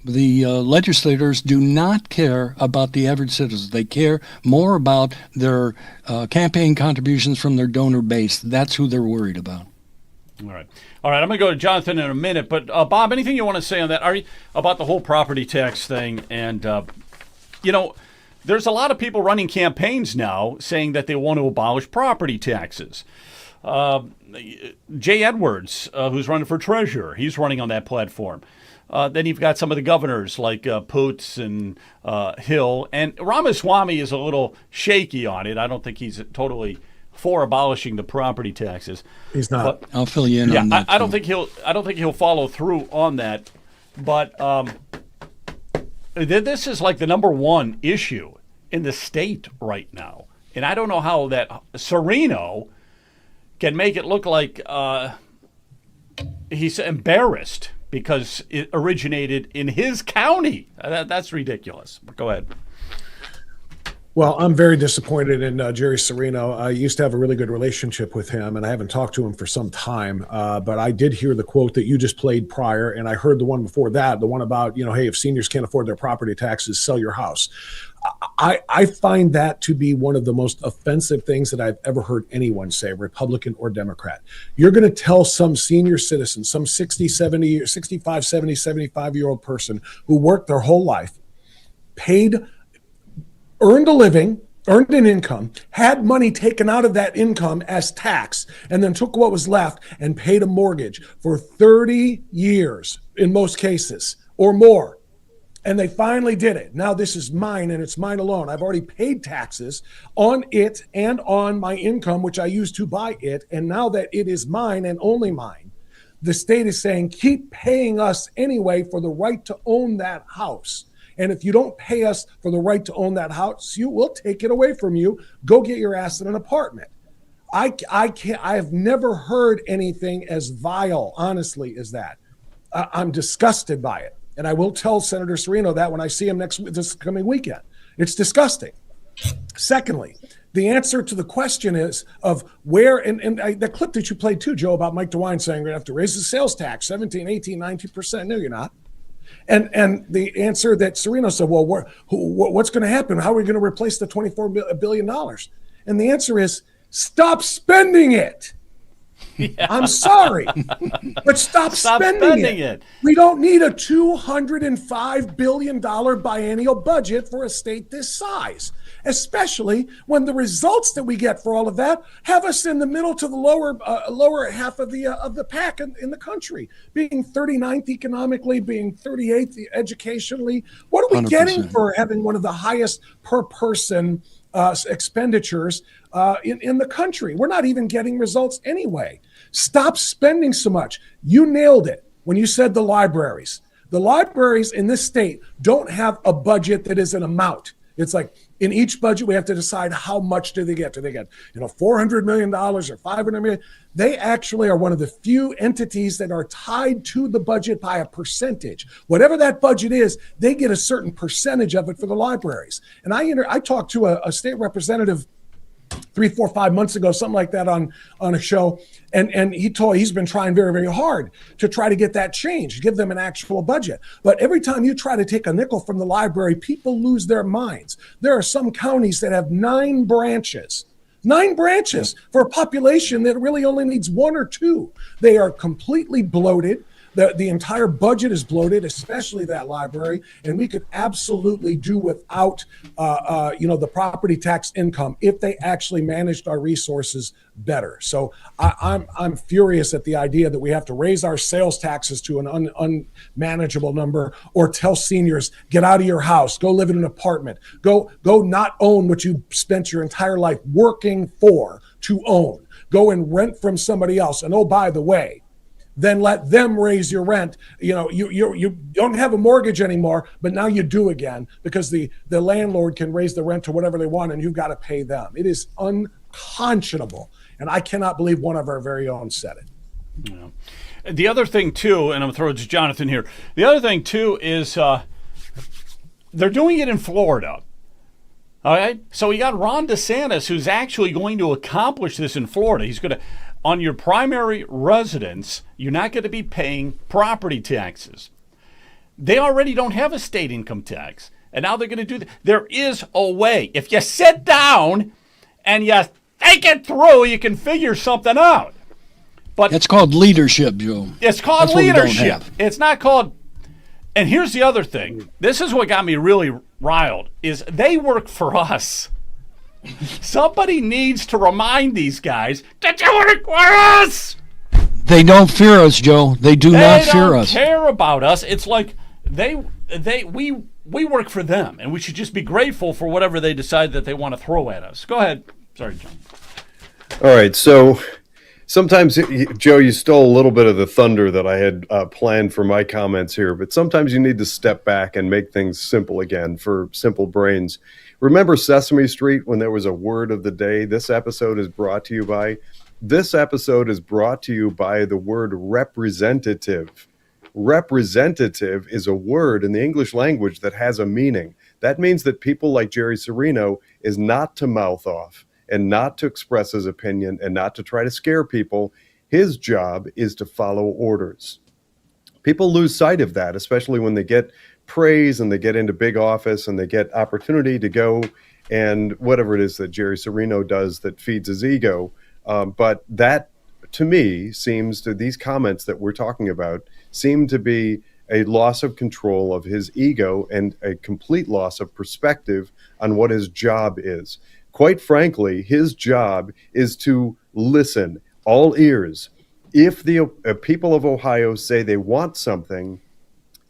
The legislators do not care about the average citizen. They care more about their campaign contributions from their donor base. That's who they're worried about. All right. I'm going to go to Jonathan in a minute. But, Bob, anything you want to say on that? About the whole property tax thing? And, there's a lot of people running campaigns now saying that they want to abolish property taxes. Jay Edwards, who's running for treasurer, he's running on that platform. Then you've got some of the governors like Poots and Hill. And Ramaswamy is a little shaky on it. I don't think he's totally for abolishing the property taxes. He's not. But, I'll fill you in on that. I don't think he'll follow through on that. But this is like the number one issue in the state right now. And I don't know how that Serino can make it look like he's embarrassed because it originated in his county. That's ridiculous. Go ahead. Well, I'm very disappointed in Jerry Serino. I used to have a really good relationship with him, and I haven't talked to him for some time. But I did hear the quote that you just played prior, and I heard the one before that, the one about, hey, if seniors can't afford their property taxes, sell your house. I find that to be one of the most offensive things that I've ever heard anyone say, Republican or Democrat. You're going to tell some senior citizen, some 60, 70, 65, 70, 75-year-old person who worked their whole life, earned a living, earned an income, had money taken out of that income as tax, and then took what was left and paid a mortgage for 30 years in most cases or more. And they finally did it. Now this is mine and it's mine alone. I've already paid taxes on it and on my income, which I used to buy it. And now that it is mine and only mine, the state is saying, keep paying us anyway for the right to own that house. And if you don't pay us for the right to own that house, we'll take it away from you. Go get your ass in an apartment. I have never heard anything as vile, honestly, as that. I'm disgusted by it. And I will tell Senator Serino that when I see him this coming weekend. It's disgusting. Secondly, the answer to the question is of where, and the clip that you played too, Joe, about Mike DeWine saying we're going to have to raise the sales tax, 17, 18, 19%. No, you're not. And the answer that Serino said, well, what's going to happen? How are we going to replace the $24 billion? And the answer is stop spending it. I'm sorry, but stop spending it. We don't need a $205 billion biennial budget for a state this size, especially when the results that we get for all of that have us in the middle to the lower half of the pack in the country, being 39th economically, being 38th educationally. What are we 100%. Getting for having one of the highest per person expenditures in the country? We're not even getting results anyway. Stop spending so much. You nailed it when you said the libraries. The libraries in this state don't have a budget that is an amount. It's like in each budget, we have to decide how much do they get. Do they get, $400 million or $500 million? They actually are one of the few entities that are tied to the budget by a percentage. Whatever that budget is, they get a certain percentage of it for the libraries. And I talked to a state representative 3, 4, 5 months ago, something like that on a show. And he's been trying very, very hard to try to get that changed, give them an actual budget. But every time you try to take a nickel from the library, people lose their minds. There are some counties that have 9 branches. 9 branches for a population that really only needs 1 or 2. They are completely bloated. The entire budget is bloated, especially that library, and we could absolutely do without, the property tax income if they actually managed our resources better. So I'm furious at the idea that we have to raise our sales taxes to an unmanageable number, or tell seniors, get out of your house, go live in an apartment, go not own what you spent your entire life working for to own, go and rent from somebody else. And oh, by the way, then let them raise your rent. You don't have a mortgage anymore, but now you do again, because the landlord can raise the rent to whatever they want and you've got to pay them. It is unconscionable. And I cannot believe one of our very own said it. Yeah. The other thing too, and I'm going to throw it to Jonathan here. The other thing too is they're doing it in Florida. All right. So you got Ron DeSantis, who's actually going to accomplish this in Florida. He's going to, on your primary residence, you're not going to be paying property taxes. They already don't have a state income tax. And now they're going to do that. There is a way. If you sit down and you think it through, you can figure something out. But it's called leadership, Joe. It's called leadership. It's not called. And here's the other thing. This is what got me really riled, is they work for us. Somebody needs to remind these guys that you work for us. They don't fear us, Joe. They do not fear us. They don't care about us. It's like we work for them, and we should just be grateful for whatever they decide that they want to throw at us. Go ahead. Sorry, John. All right. So sometimes, Joe, you stole a little bit of the thunder that I had planned for my comments here, but sometimes you need to step back and make things simple again for simple brains. Remember Sesame Street when there was a word of the day? This episode is brought to you by the word representative. Representative is a word in the English language that has a meaning. That means that people like Jerry Serino is not to mouth off and not to express his opinion and not to try to scare people. His job is to follow orders. People lose sight of that, especially when they get praise and they get into big office and they get opportunity to go and whatever it is that Jerry Serino does that feeds his ego. But that, to me, seems to these comments that we're talking about seem to be a loss of control of his ego and a complete loss of perspective on what his job is. Quite frankly, his job is to listen, all ears. If the people of Ohio say they want something,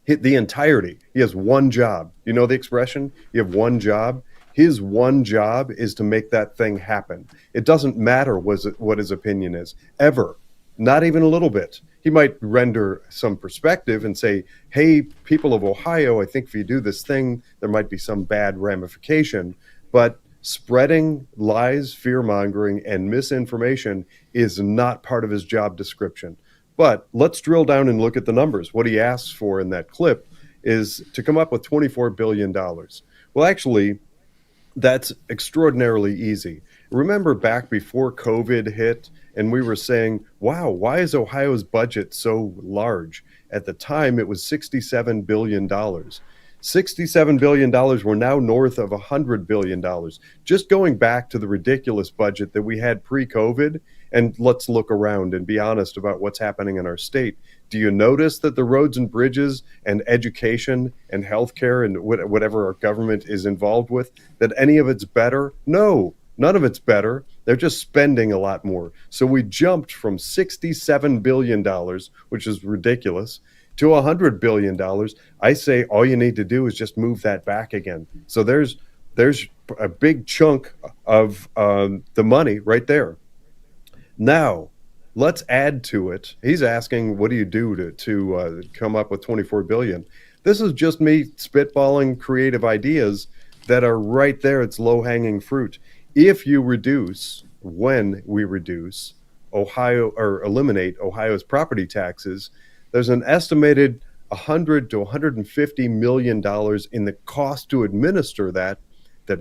hit the entirety. He has one job. You know the expression? You have one job. His one job is to make that thing happen. It doesn't matter what his opinion is, ever. Not even a little bit. He might render some perspective and say, hey, people of Ohio, I think if you do this thing, there might be some bad ramification. But spreading lies, fear-mongering, and misinformation is not part of his job description. But let's drill down and look at the numbers. What he asks for in that clip is to come up with $24 billion. Well, actually, that's extraordinarily easy. Remember back before COVID hit, and we were saying, wow, why is Ohio's budget so large? At the time, it was $67 billion. $67 billion, we're now north of $100 billion. Just going back to the ridiculous budget that we had pre-COVID, And let's look around and be honest about what's happening in our state. Do you notice that the roads and bridges and education and healthcare and whatever our government is involved with, that any of it's better? No, none of it's better. They're just spending a lot more. So we jumped from $67 billion, which is ridiculous, to $100 billion. I say all you need to do is just move that back again. So there's a big chunk of the money right there. Now, let's add to it. He's asking, what do you do to come up with $24 billion? This is just me spitballing creative ideas that are right there. It's low-hanging fruit. If you reduce, when we reduce Ohio or eliminate Ohio's property taxes, there's an estimated $100 to $150 million in the cost to administer that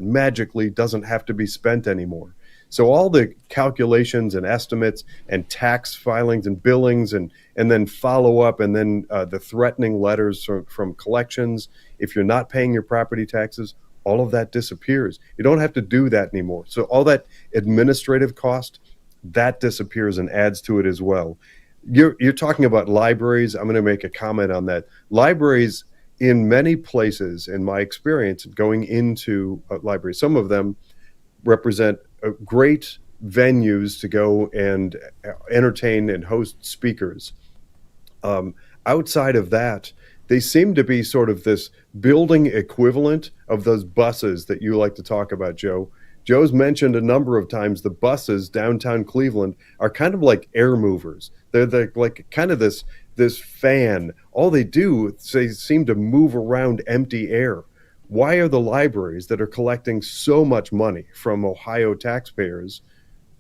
magically doesn't have to be spent anymore. So all the calculations and estimates and tax filings and billings and then follow up and then the threatening letters from collections, if you're not paying your property taxes, all of that disappears. You don't have to do that anymore. So all that administrative cost, that disappears and adds to it as well. You're talking about libraries. I'm going to make a comment on that. Libraries, in many places, in my experience, going into libraries, some of them represent great venues to go and entertain and host speakers. Outside of that, they seem to be sort of this building equivalent of those buses that you like to talk about, Joe. Joe's mentioned a number of times the buses downtown Cleveland are kind of like air movers. They're like kind of this fan. All they do is they seem to move around empty air. Why are the libraries that are collecting so much money from Ohio taxpayers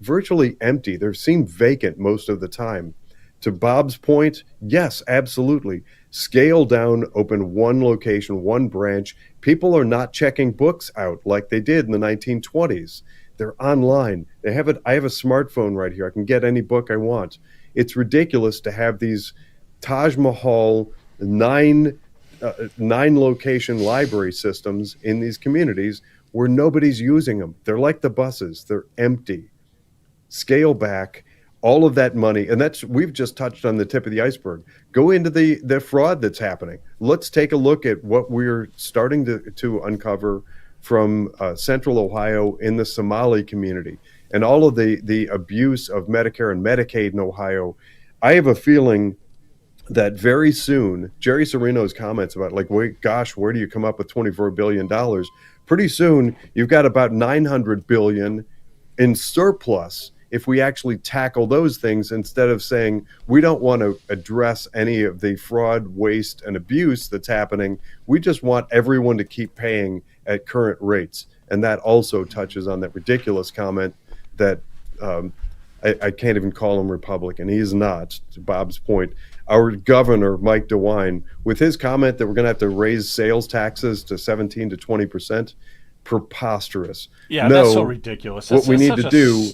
virtually empty? They seem vacant most of the time. To Bob's point, yes, absolutely. Scale down, open one location, one branch. People are not checking books out like they did in the 1920s. They're online. They have it. I have a smartphone right here. I can get any book I want. It's ridiculous to have these Taj Mahal nine location library systems in these communities where nobody's using them. They're like the buses. They're empty. Scale back. All of that money, and we've just touched on the tip of the iceberg. Go into the fraud that's happening. Let's take a look at what we're starting to uncover from Central Ohio in the Somali community and all of the abuse of Medicare and Medicaid in Ohio. I have a feeling that very soon, Jerry Serino's comments about wait, gosh, where do you come up with $24 billion? Pretty soon, you've got about $900 billion in surplus if we actually tackle those things instead of saying we don't want to address any of the fraud, waste, and abuse that's happening. We just want everyone to keep paying at current rates. And that also touches on that ridiculous comment that I can't even call him Republican. He is not, to Bob's point. Our governor, Mike DeWine, with his comment that we're going to have to raise sales taxes to 17 to 20%, preposterous. Yeah, no, that's so ridiculous. What we need to do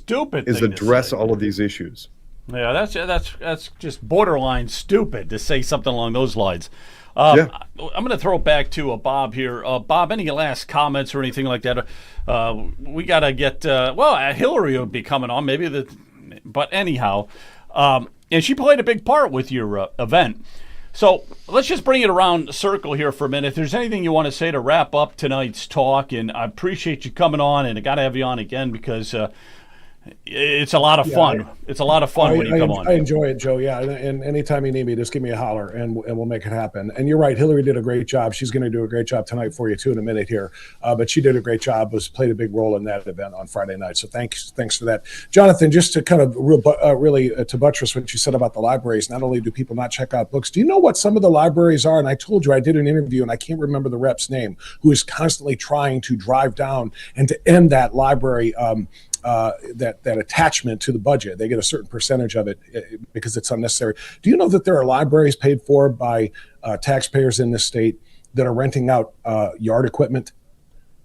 is address all of these issues. Yeah, that's just borderline stupid to say something along those lines. Yeah. I'm going to throw it back to Bob here. Bob, any last comments or anything like that? We got to get Hillary would be coming on, but anyhow, and she played a big part with your event. So let's just bring it around circle here for a minute. If there's anything you want to say to wrap up tonight's talk, and I appreciate you coming on, and I got to have you on again because it's a lot of fun. It's a lot of fun when you come on. I enjoy it, Joe. Yeah, and anytime you need me, just give me a holler, and we'll make it happen. And you're right, Hillary did a great job. She's going to do a great job tonight for you too in a minute here. But she did a great job. Played a big role in that event on Friday night. So thanks for that, Jonathan. Just to kind of really to buttress what you said about the libraries. Not only do people not check out books, do you know what some of the libraries are? And I told you I did an interview, and I can't remember the rep's name, who is constantly trying to drive down and to end that library. That attachment to the budget. They get a certain percentage of it because it's unnecessary. Do you know that there are libraries paid for by taxpayers in this state that are renting out yard equipment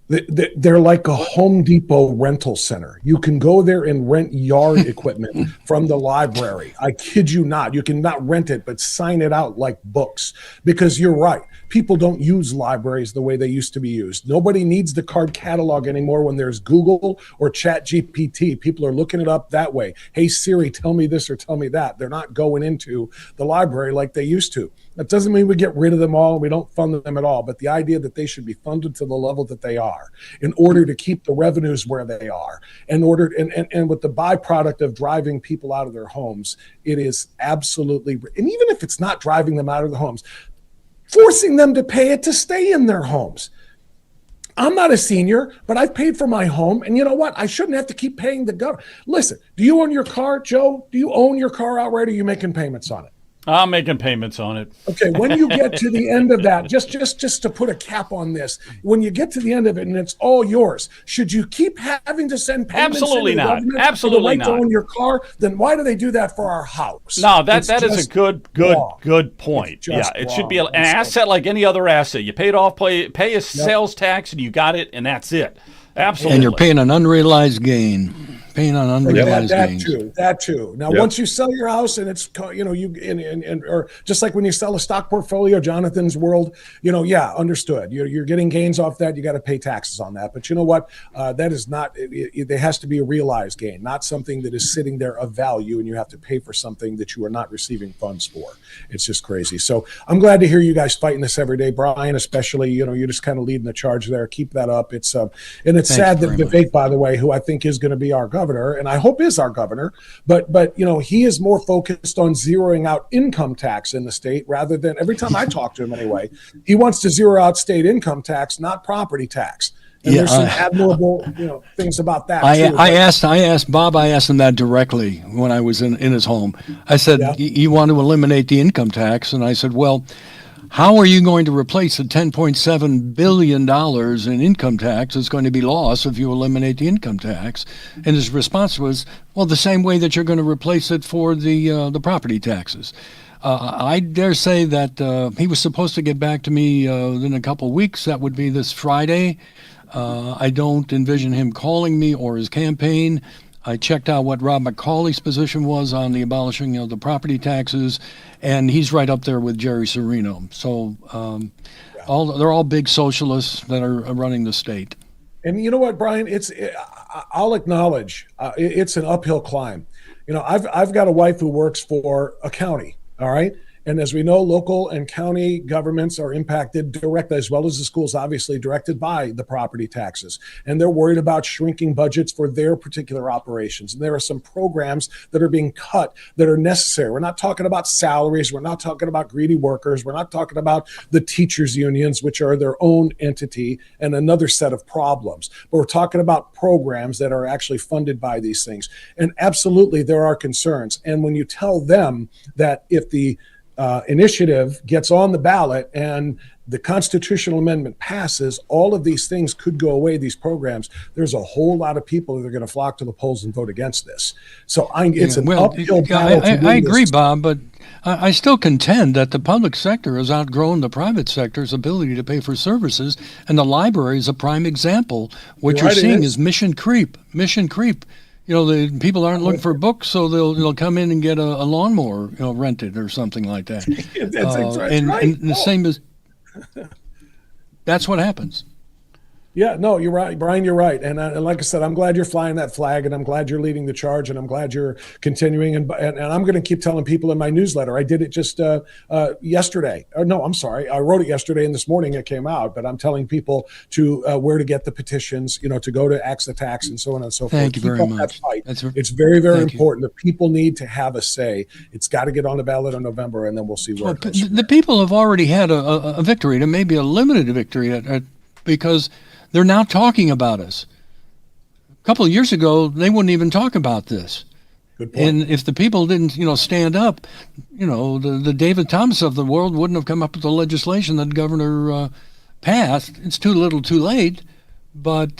They're like a Home Depot rental center. You can go there and rent yard equipment from the library. I kid you not. You can not rent it, but sign it out like books. Because you're right. People don't use libraries the way they used to be used. Nobody needs the card catalog anymore when there's Google or Chat GPT. People are looking it up that way. Hey, Siri, tell me this or tell me that. They're not going into the library like they used to. That doesn't mean we get rid of them all and we don't fund them at all. But the idea that they should be funded to the level that they are in order to keep the revenues where they are, and with the byproduct of driving people out of their homes, it is absolutely, and even if it's not driving them out of the homes, forcing them to pay it to stay in their homes. I'm not a senior, but I've paid for my home. And you know what? I shouldn't have to keep paying the government. Listen, do you own your car, Joe? Do you own your car outright, or are you making payments on it? I'm making payments on it. Okay, when you get to the end of that, just to put a cap on this, when you get to the end of it and it's all yours, should you keep having to send payments? Absolutely not. Absolutely not. To own your car, then why do they do that for our house? No, that is a good point. Yeah, it should be an asset like any other asset. You pay it off, pay a sales tax, and you got it, and that's it. Absolutely. And you're paying an unrealized gain. Paying on unrealized gains. That too. Now, once you sell your house and it's, or just like when you sell a stock portfolio, Jonathan's world, understood. You're getting gains off that. You got to pay taxes on that. But you know what? That is not, there has to be a realized gain, not something that is sitting there of value and you have to pay for something that you are not receiving funds for. It's just crazy. So I'm glad to hear you guys fighting this every day. Brian, especially, you're just kind of leading the charge there. Keep that up. It's sad that Vivek, by the way, who I think is going to be our governor, and I hope is our governor, but he is more focused on zeroing out income tax in the state rather than, every time I talk to him anyway, he wants to zero out state income tax, not property tax. And there's some admirable things about that. I asked Bob. I asked him that directly when I was in his home. I said, "You want to eliminate the income tax?" And I said, "Well, how are you going to replace the $10.7 billion in income tax that's going to be lost if you eliminate the income tax?" And his response was, "Well, the same way that you're going to replace it for the property taxes." I dare say that he was supposed to get back to me in a couple of weeks. That would be this Friday. I don't envision him calling me or his campaign. I checked out what Rob McCauley's position was on the abolishing of the property taxes, and he's right up there with Jerry Serino. So they're all big socialists that are running the state. And you know what, Brian? I'll acknowledge it's an uphill climb. I've got a wife who works for a county. All right. And as we know, local and county governments are impacted directly, as well as the schools, obviously directed by the property taxes. And they're worried about shrinking budgets for their particular operations. And there are some programs that are being cut that are necessary. We're not talking about salaries. We're not talking about greedy workers. We're not talking about the teachers' unions, which are their own entity and another set of problems. But we're talking about programs that are actually funded by these things. And absolutely, there are concerns. And when you tell them that if the initiative gets on the ballot and the constitutional amendment passes, all of these things could go away, these programs. There's a whole lot of people that are going to flock to the polls and vote against this. So it's an uphill battle. I agree, Bob, but I still contend that the public sector has outgrown the private sector's ability to pay for services, and the library is a prime example. What you're seeing is mission creep. The people aren't looking for books, so they'll come in and get a lawnmower, rented or something like that. That's right. And the same as that's what happens. Yeah, no, you're right, Brian. You're right, and like I said, I'm glad you're flying that flag, and I'm glad you're leading the charge, and I'm glad you're continuing. And I'm going to keep telling people in my newsletter. I did it just yesterday. Or no, I'm sorry, I wrote it yesterday, and this morning it came out. But I'm telling people to where to get the petitions, to go to Axe the Tax and so on and so forth. Thank you very much. It's very, very important. The people need to have a say. It's got to get on the ballot in November, and then we'll see where it goes. The people have already had a victory, and maybe a limited victory, because they're now talking about us. A couple of years ago, they wouldn't even talk about this. Good point. And if the people didn't, stand up, the David Thomas of the world wouldn't have come up with the legislation that Governor passed. It's too little, too late. But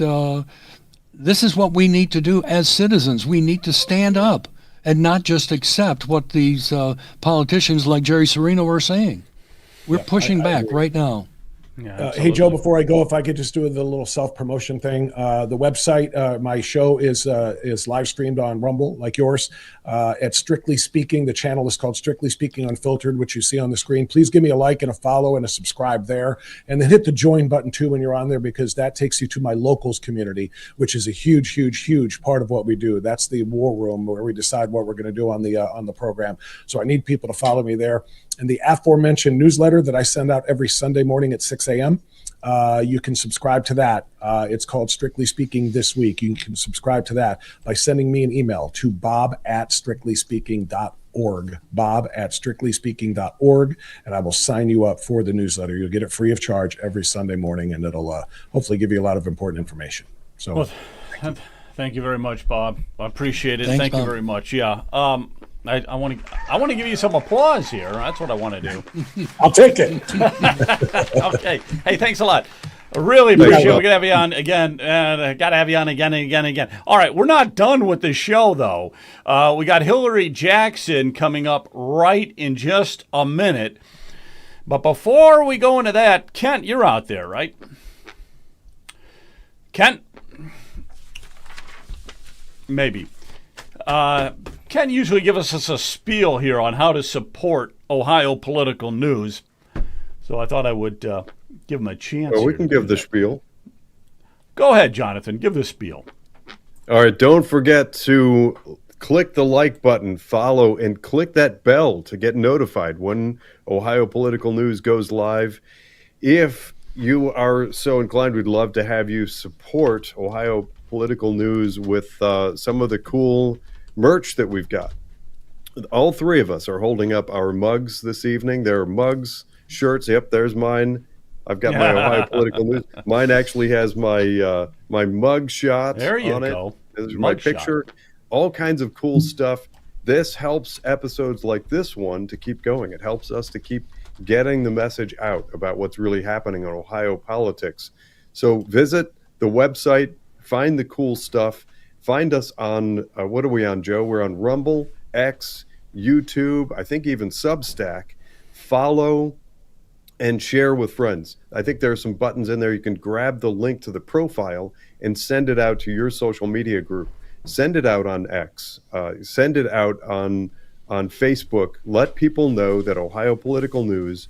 this is what we need to do as citizens. We need to stand up and not just accept what these politicians like Jerry Serino are saying. We're pushing back right now. Hey, Joe, before I go, if I could just do the little self-promotion thing. The website, my show is live streamed on Rumble, like yours, at Strictly Speaking. The channel is called Strictly Speaking Unfiltered, which you see on the screen. Please give me a like and a follow and a subscribe there. And then hit the join button, too, when you're on there, because that takes you to my locals community, which is a huge, huge, huge part of what we do. That's the war room where we decide what we're going to do on the program. So I need people to follow me there. And the aforementioned newsletter that I send out every Sunday morning at 6 a.m., you can subscribe to that. It's called Strictly Speaking This Week. You can subscribe to that by sending me an email to bob@strictlyspeaking.org, bob@strictlyspeaking.org, and I will sign you up for the newsletter. You'll get it free of charge every Sunday morning, and it'll hopefully give you a lot of important information. So, well, thank you very much, Bob. I appreciate it. Thanks, thank Bob. you very much. Yeah. I want to give you some applause here. That's what I want to do. I'll take it. Okay. Hey, thanks a lot. I really appreciate it. We're going to have you on again. Got to have you on again and again and again. All right. We're not done with the show, though. We got Hillary Jackson coming up right in just a minute. But before we go into that, Kent, you're out there, right? Kent? Maybe. Ken usually gives us a spiel here on how to support Ohio political news. So I thought I would give him a chance. Well, we can give the spiel. Go ahead, Jonathan. Give the spiel. All right. Don't forget to click the like button, follow, and click that bell to get notified when Ohio political news goes live. If you are so inclined, we'd love to have you support Ohio political news with some of the cool merch that we've got. All three of us are holding up our mugs this evening. There are mugs, shirts. Yep, there's mine. I've got my Ohio political news. Mine actually has my my mug shot there you on go. it. There's my picture. All kinds of cool stuff. This helps episodes like this one to keep going. It helps us to keep getting the message out about what's really happening in Ohio politics. So visit the website, find the cool stuff. Find us on, what are we on, Joe? We're on Rumble, X, YouTube, I think even Substack. Follow and share with friends. I think there are some buttons in there. You can grab the link to the profile and send it out to your social media group. Send it out on X. Send it out on Facebook. Let people know that Ohio Political News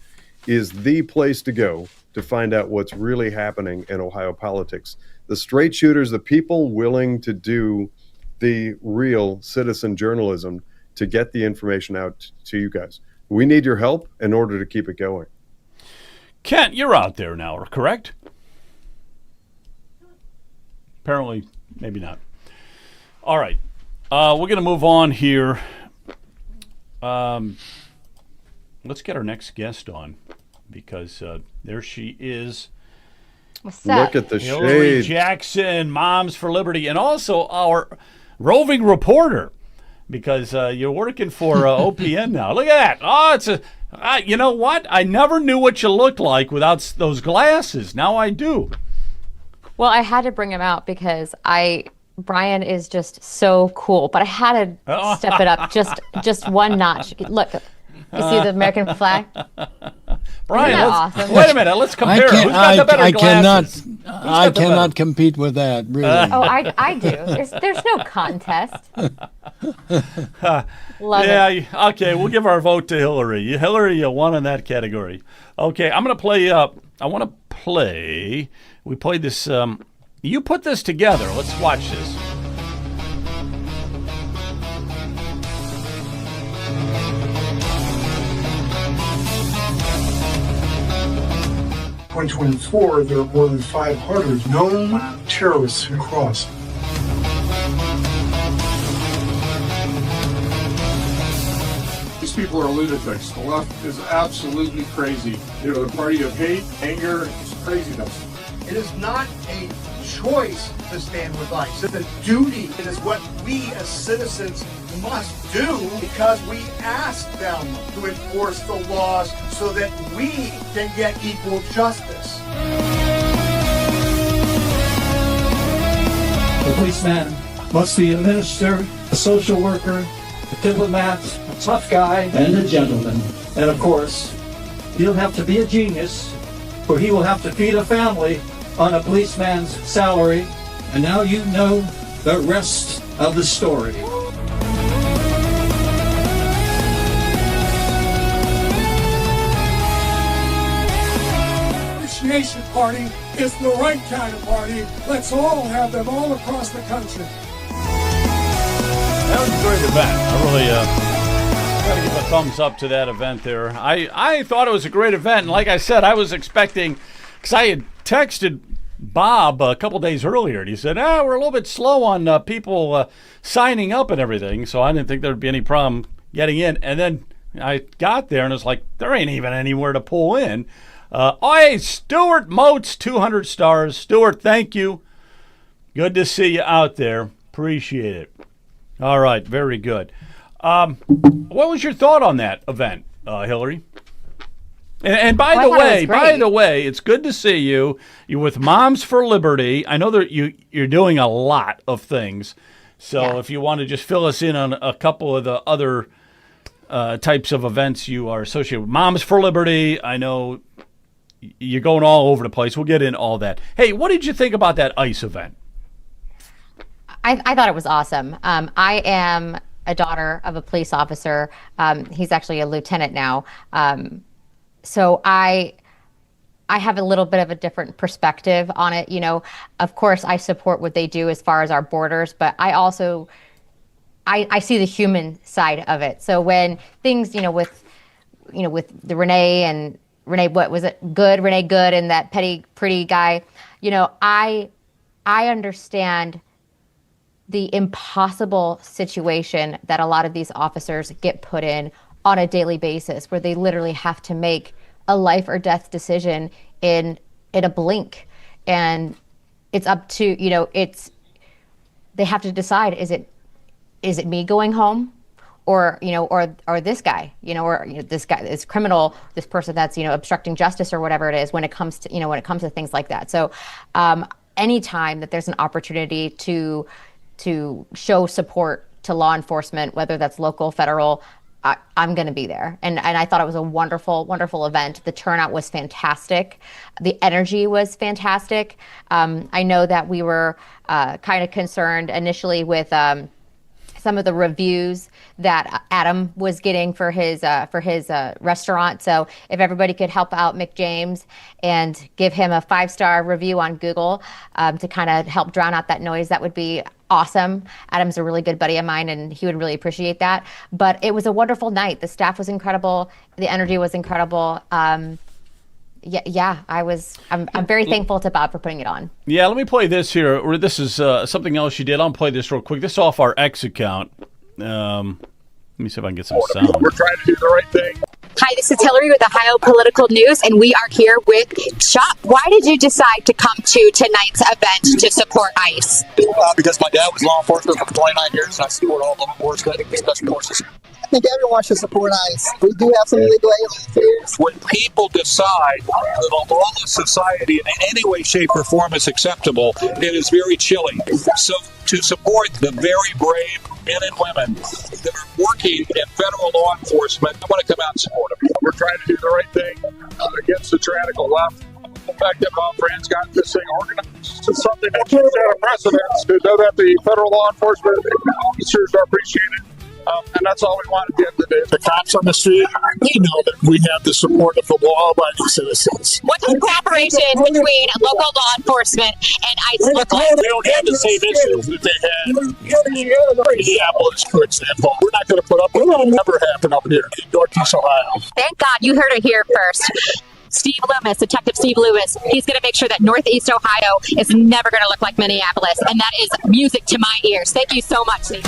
is the place to go to find out what's really happening in Ohio politics. The straight shooters, the people willing to do the real citizen journalism to get the information out to you guys. We need your help in order to keep it going. Kent, you're out there now, correct? Apparently, maybe not. All right. We're going to move on here. Let's get our next guest on because there she is. What's up? Look at the Hillary shade. Jackson, Moms for Liberty, and also our roving reporter, because you're working for OPN now. Look at that. Oh, it's you know what? I never knew what you looked like without those glasses. Now I do. Well, I had to bring him out because Brian is just so cool, but I had to step it up just one notch. Look, you see the American flag? Brian, awesome? Wait a minute. Let's compare. Who's got the better glasses? I cannot compete with that, really. Oh, I do. There's no contest. Love it. Okay, we'll give our vote to Hillary. Hillary, you won in that category. Okay, I'm going to play. I want to play. We played this. You put this together. Let's watch this. 2024, there are more than 500 known terrorists who crossed. These people are lunatics. The left is absolutely crazy. They're the party of hate, anger, and craziness. It is not a choice to stand with ICE. It's a duty. It is what we as citizens must do because we ask them to enforce the laws so that we can get equal justice. The policeman must be a minister, a social worker, a diplomat, a tough guy, and a gentleman. And of course, you don't have to be a genius, for he will have to feed a family on a policeman's salary. And now you know the rest of the story. Appreciation party is the right kind of party. Let's all have them all across the country. That was a great event. I really got to give a thumbs up to that event there. I thought it was a great event. And like I said, I was expecting, because I had texted Bob a couple days earlier, and he said, we're a little bit slow on people signing up and everything, so I didn't think there'd be any problem getting in. And then I got there, and it's like, there ain't even anywhere to pull in. Hey, Stuart Moats, 200 stars. Stuart, thank you. Good to see you out there. Appreciate it. All right, very good. What was your thought on that event, Hillary? And by the way, it's good to see you. You're with Moms for Liberty. I know that you're doing a lot of things. So if you want to just fill us in on a couple of the other types of events you are associated with. Moms for Liberty, I know you're going all over the place. We'll get into all that. Hey, what did you think about that ICE event? I thought it was awesome. I am a daughter of a police officer. He's actually a lieutenant now. So I have a little bit of a different perspective on it. You know, of course, I support what they do as far as our borders, but I also I see the human side of it. So when things, with the Renee, what was it? Renee Good, and that pretty guy, I understand the impossible situation that a lot of these officers get put in on a daily basis, where they literally have to make a life or death decision in a blink. And it's up to, they have to decide, is it me going home, or this guy, this guy, this criminal, this person that's, obstructing justice or whatever it is, when it comes to things like that. So anytime that there's an opportunity to show support to law enforcement, whether that's local, federal, I'm going to be there. And I thought it was a wonderful, wonderful event. The turnout was fantastic. The energy was fantastic. I know that we were kind of concerned initially with some of the reviews that Adam was getting for his restaurant. So if everybody could help out Mick James and give him a 5-star review on Google to kind of help drown out that noise, that would be awesome. Adam's a really good buddy of mine, and he would really appreciate that. But it was a wonderful night. The staff was incredible. The energy was incredible. I'm very thankful to Bob for putting it on. Yeah, let me play this here. Or this is something else you did. I'll play this real quick. This is off our X account. Let me see if I can get some sound. We're trying to do the right thing. Hi, this is Hillary with Ohio Political News, and we are here with Chop. Why did you decide to come to tonight's event to support ICE? Because my dad was law enforcement for 29 years, and I support all of them, special forces. I think everyone should support ICE. We do have some illegal aliens here. When people decide that a lawless society in any way, shape, or form is acceptable, it is very chilling. So to support the very brave men and women that are working in federal law enforcement, I want to come out and support them. We're trying to do the right thing against the tyrannical left. The fact that Frantz got this thing organized is something that should set a precedent to know that the federal law enforcement officers are appreciated. And that's all we want at the end of the day. The cops on the street, they know that we have the support of the law-abiding citizens. What does cooperation between local law enforcement and ICE look like? We don't have the same issues that they had in Minneapolis, for example. We're not going to put up with it. It'll never happen up here in Northeast Ohio. Thank God you heard it here first. Detective Steve Loomis, he's going to make sure that Northeast Ohio is never going to look like Minneapolis, and that is music to my ears. Thank you so much, Steve.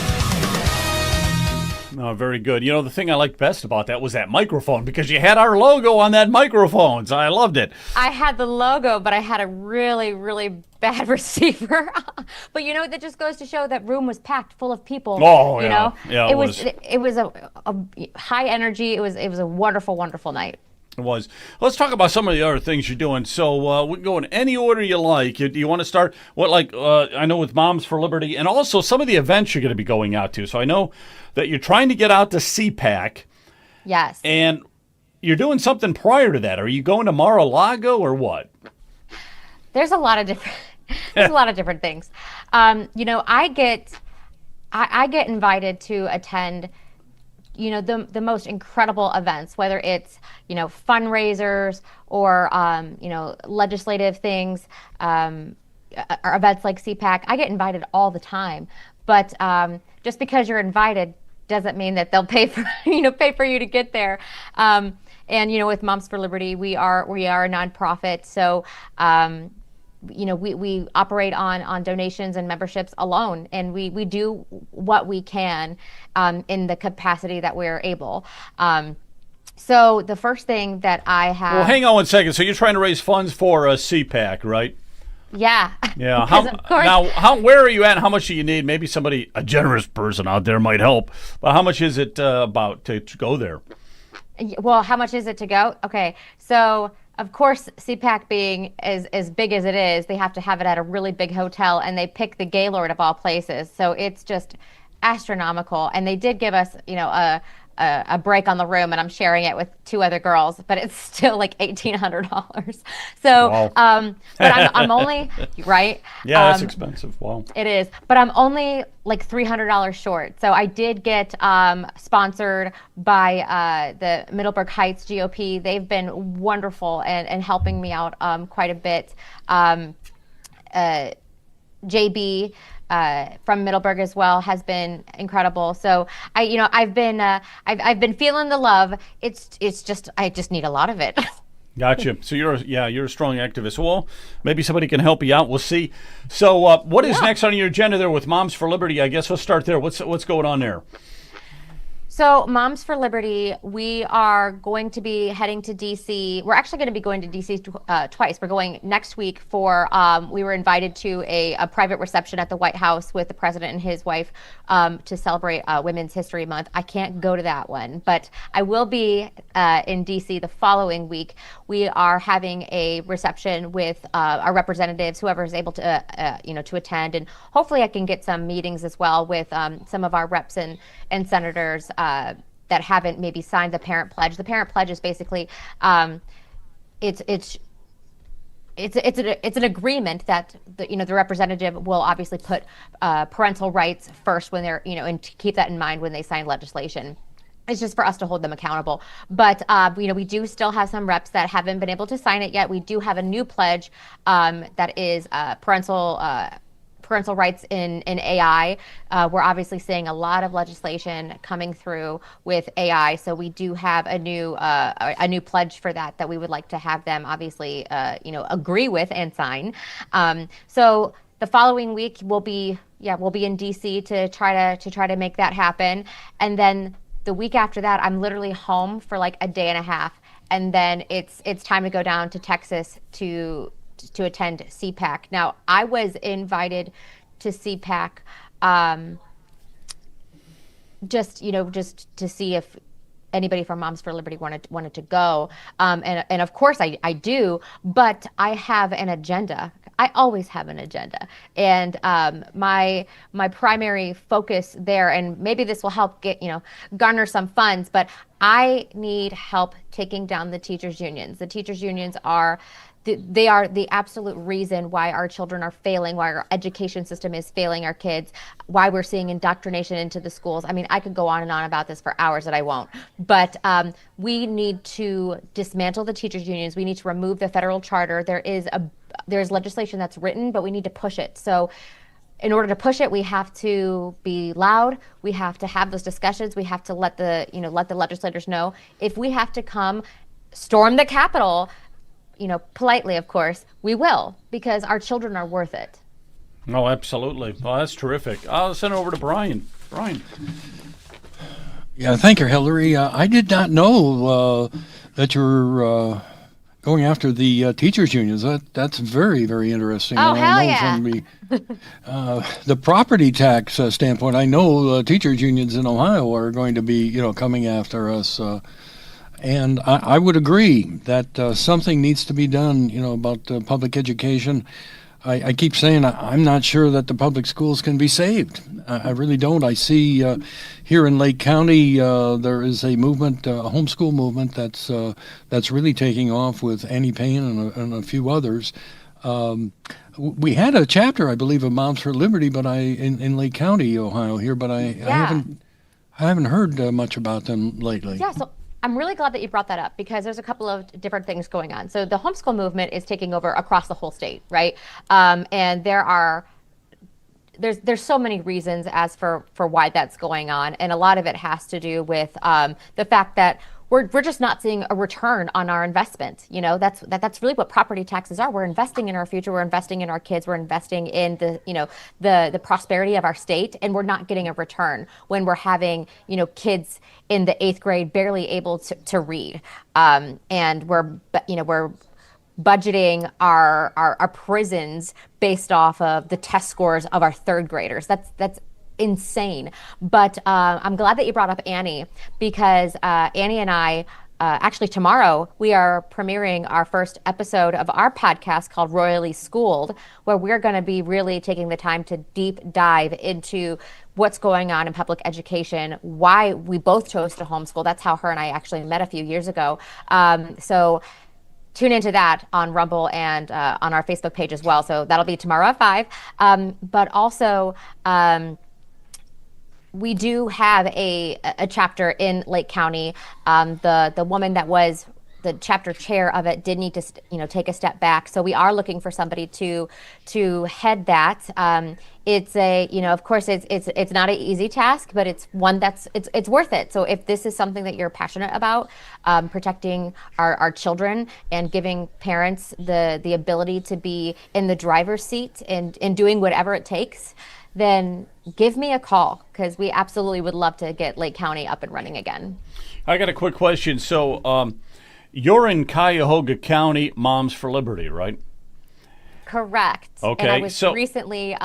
Oh, very good. The thing I liked best about that was that microphone, because you had our logo on that microphone. So I loved it. I had the logo, but I had a really, really bad receiver. But that just goes to show that room was packed full of people. Oh, yeah. Yeah, it was a high energy. It was a wonderful, wonderful night. It was. Let's talk about some of the other things you're doing. So we can go in any order you like. Do you want to start? I know with Moms for Liberty, and also some of the events you're going to be going out to. So I know that you're trying to get out to CPAC. Yes. And, you're doing something prior to that. Are you going to Mar-a-Lago or what? There's a lot of different things. I get invited to attend, the most incredible events, whether it's, fundraisers or, legislative things, or events like CPAC. I get invited all the time, but just because you're invited doesn't mean that they'll pay for you to get there. And with Moms for Liberty, we are a nonprofit, so we operate on donations and memberships alone, and we do what we can in the capacity that we're able. So the first thing that I have. Well, hang on 1 second. So you're trying to raise funds for CPAC, right? Yeah. Yeah. Where are you at? And how much do you need? Maybe a generous person out there might help. But how much is it about to go there? Well, how much is it to go? Okay. So, of course, CPAC being as big as it is, they have to have it at a really big hotel, and they pick the Gaylord of all places. So it's just astronomical. And they did give us, a break on the room, and I'm sharing it with two other girls, but it's still like $1,800. So, wow. But I'm only, right? Yeah, that's expensive. Wow. It is, but I'm only like $300 short. So I did get sponsored by the Middleburg Heights GOP. They've been wonderful and helping me out quite a bit. JB from Middleburg as well has been incredible. So I've been feeling the love. It's just I just need a lot of it. Gotcha. So you're a strong activist. Well, maybe somebody can help you out. We'll see. So what is next on your agenda there with Moms for Liberty? I guess let's start there. What's going on there? So Moms for Liberty, we are going to be heading to D.C. We're actually going to be going to D.C. Twice. We're going next week for, we were invited to a private reception at the White House with the president and his wife to celebrate Women's History Month. I can't go to that one, but I will be in D.C. the following week. We are having a reception with our representatives, whoever is able to, to attend, and hopefully I can get some meetings as well with some of our reps and senators that haven't maybe signed the parent pledge. The parent pledge is basically it's an agreement that the representative will obviously put parental rights first when they're and to keep that in mind when they sign legislation. It's just for us to hold them accountable. But we do still have some reps that haven't been able to sign it yet. We do have a new pledge that is parental rights in AI. We're obviously seeing a lot of legislation coming through with AI, so we do have a new pledge for that we would like to have them obviously agree with and sign. So the following week we'll be in DC to try to make that happen, and then the week after that I'm literally home for like a day and a half, and then it's time to go down to Texas to attend CPAC. Now, I was invited to CPAC just to see if anybody from Moms for Liberty wanted to go. And of course I do, but I have an agenda. I always have an agenda. And my primary focus there, and maybe this will help garner some funds, but I need help taking down the teachers' unions. The teachers' unions are the absolute reason why our children are failing, why our education system is failing our kids, why we're seeing indoctrination into the schools. I mean, I could go on and on about this for hours, and I won't. But we need to dismantle the teachers' unions. We need to remove the federal charter. There's legislation that's written, but we need to push it. So in order to push it, we have to be loud. We have to have those discussions. We have to let the legislators know. If we have to come storm the Capitol, politely, of course, we will, because our children are worth it. Oh, absolutely. Well, that's terrific. I'll send it over to Brian. Brian. Yeah, thank you, Hillary. I did not know that you're going after the teachers' unions. That's very, very interesting. Oh, and hell I know yeah. From the property tax standpoint, I know teachers' unions in Ohio are going to be, coming after us. And I would agree that something needs to be done, about public education. I keep saying I'm not sure that the public schools can be saved. I really don't. I see here in Lake County there is a movement, a homeschool movement that's really taking off with Annie Payne and a few others. We had a chapter, I believe, of Moms for Liberty, but in Lake County, Ohio, here, but I haven't heard much about them lately. Yeah, so I'm really glad that you brought that up because there's a couple of different things going on. So the homeschool movement is taking over across the whole state, right? And there's so many reasons as for why that's going on, and a lot of it has to do with the fact that we're just not seeing a return on our investment. You know, that's really what property taxes are. We're investing in our future. We're investing in our kids. We're investing in the prosperity of our state, and we're not getting a return when we're having, kids in the 8th grade barely able to read. And we're budgeting our prisons based off of the test scores of our 3rd graders. That's insane. But I'm glad that you brought up Annie because Annie and I, actually tomorrow, we are premiering our first episode of our podcast called Royally Schooled, where we're going to be really taking the time to deep dive into what's going on in public education, why we both chose to homeschool. That's how her and I actually met a few years ago. So tune into that on Rumble and on our Facebook page as well. So that'll be tomorrow at 5. But also, we do have a chapter in Lake County. The woman that was the chapter chair of it did need to take a step back. So we are looking for somebody to head that. It's of course it's not an easy task, but it's one it's worth it. So if this is something that you're passionate about, protecting our children and giving parents the ability to be in the driver's seat and doing whatever it takes, then give me a call because we absolutely would love to get Lake County up and running again. I got a quick question. So you're in Cuyahoga County, Moms for Liberty, right? Correct. Okay. And I was recently,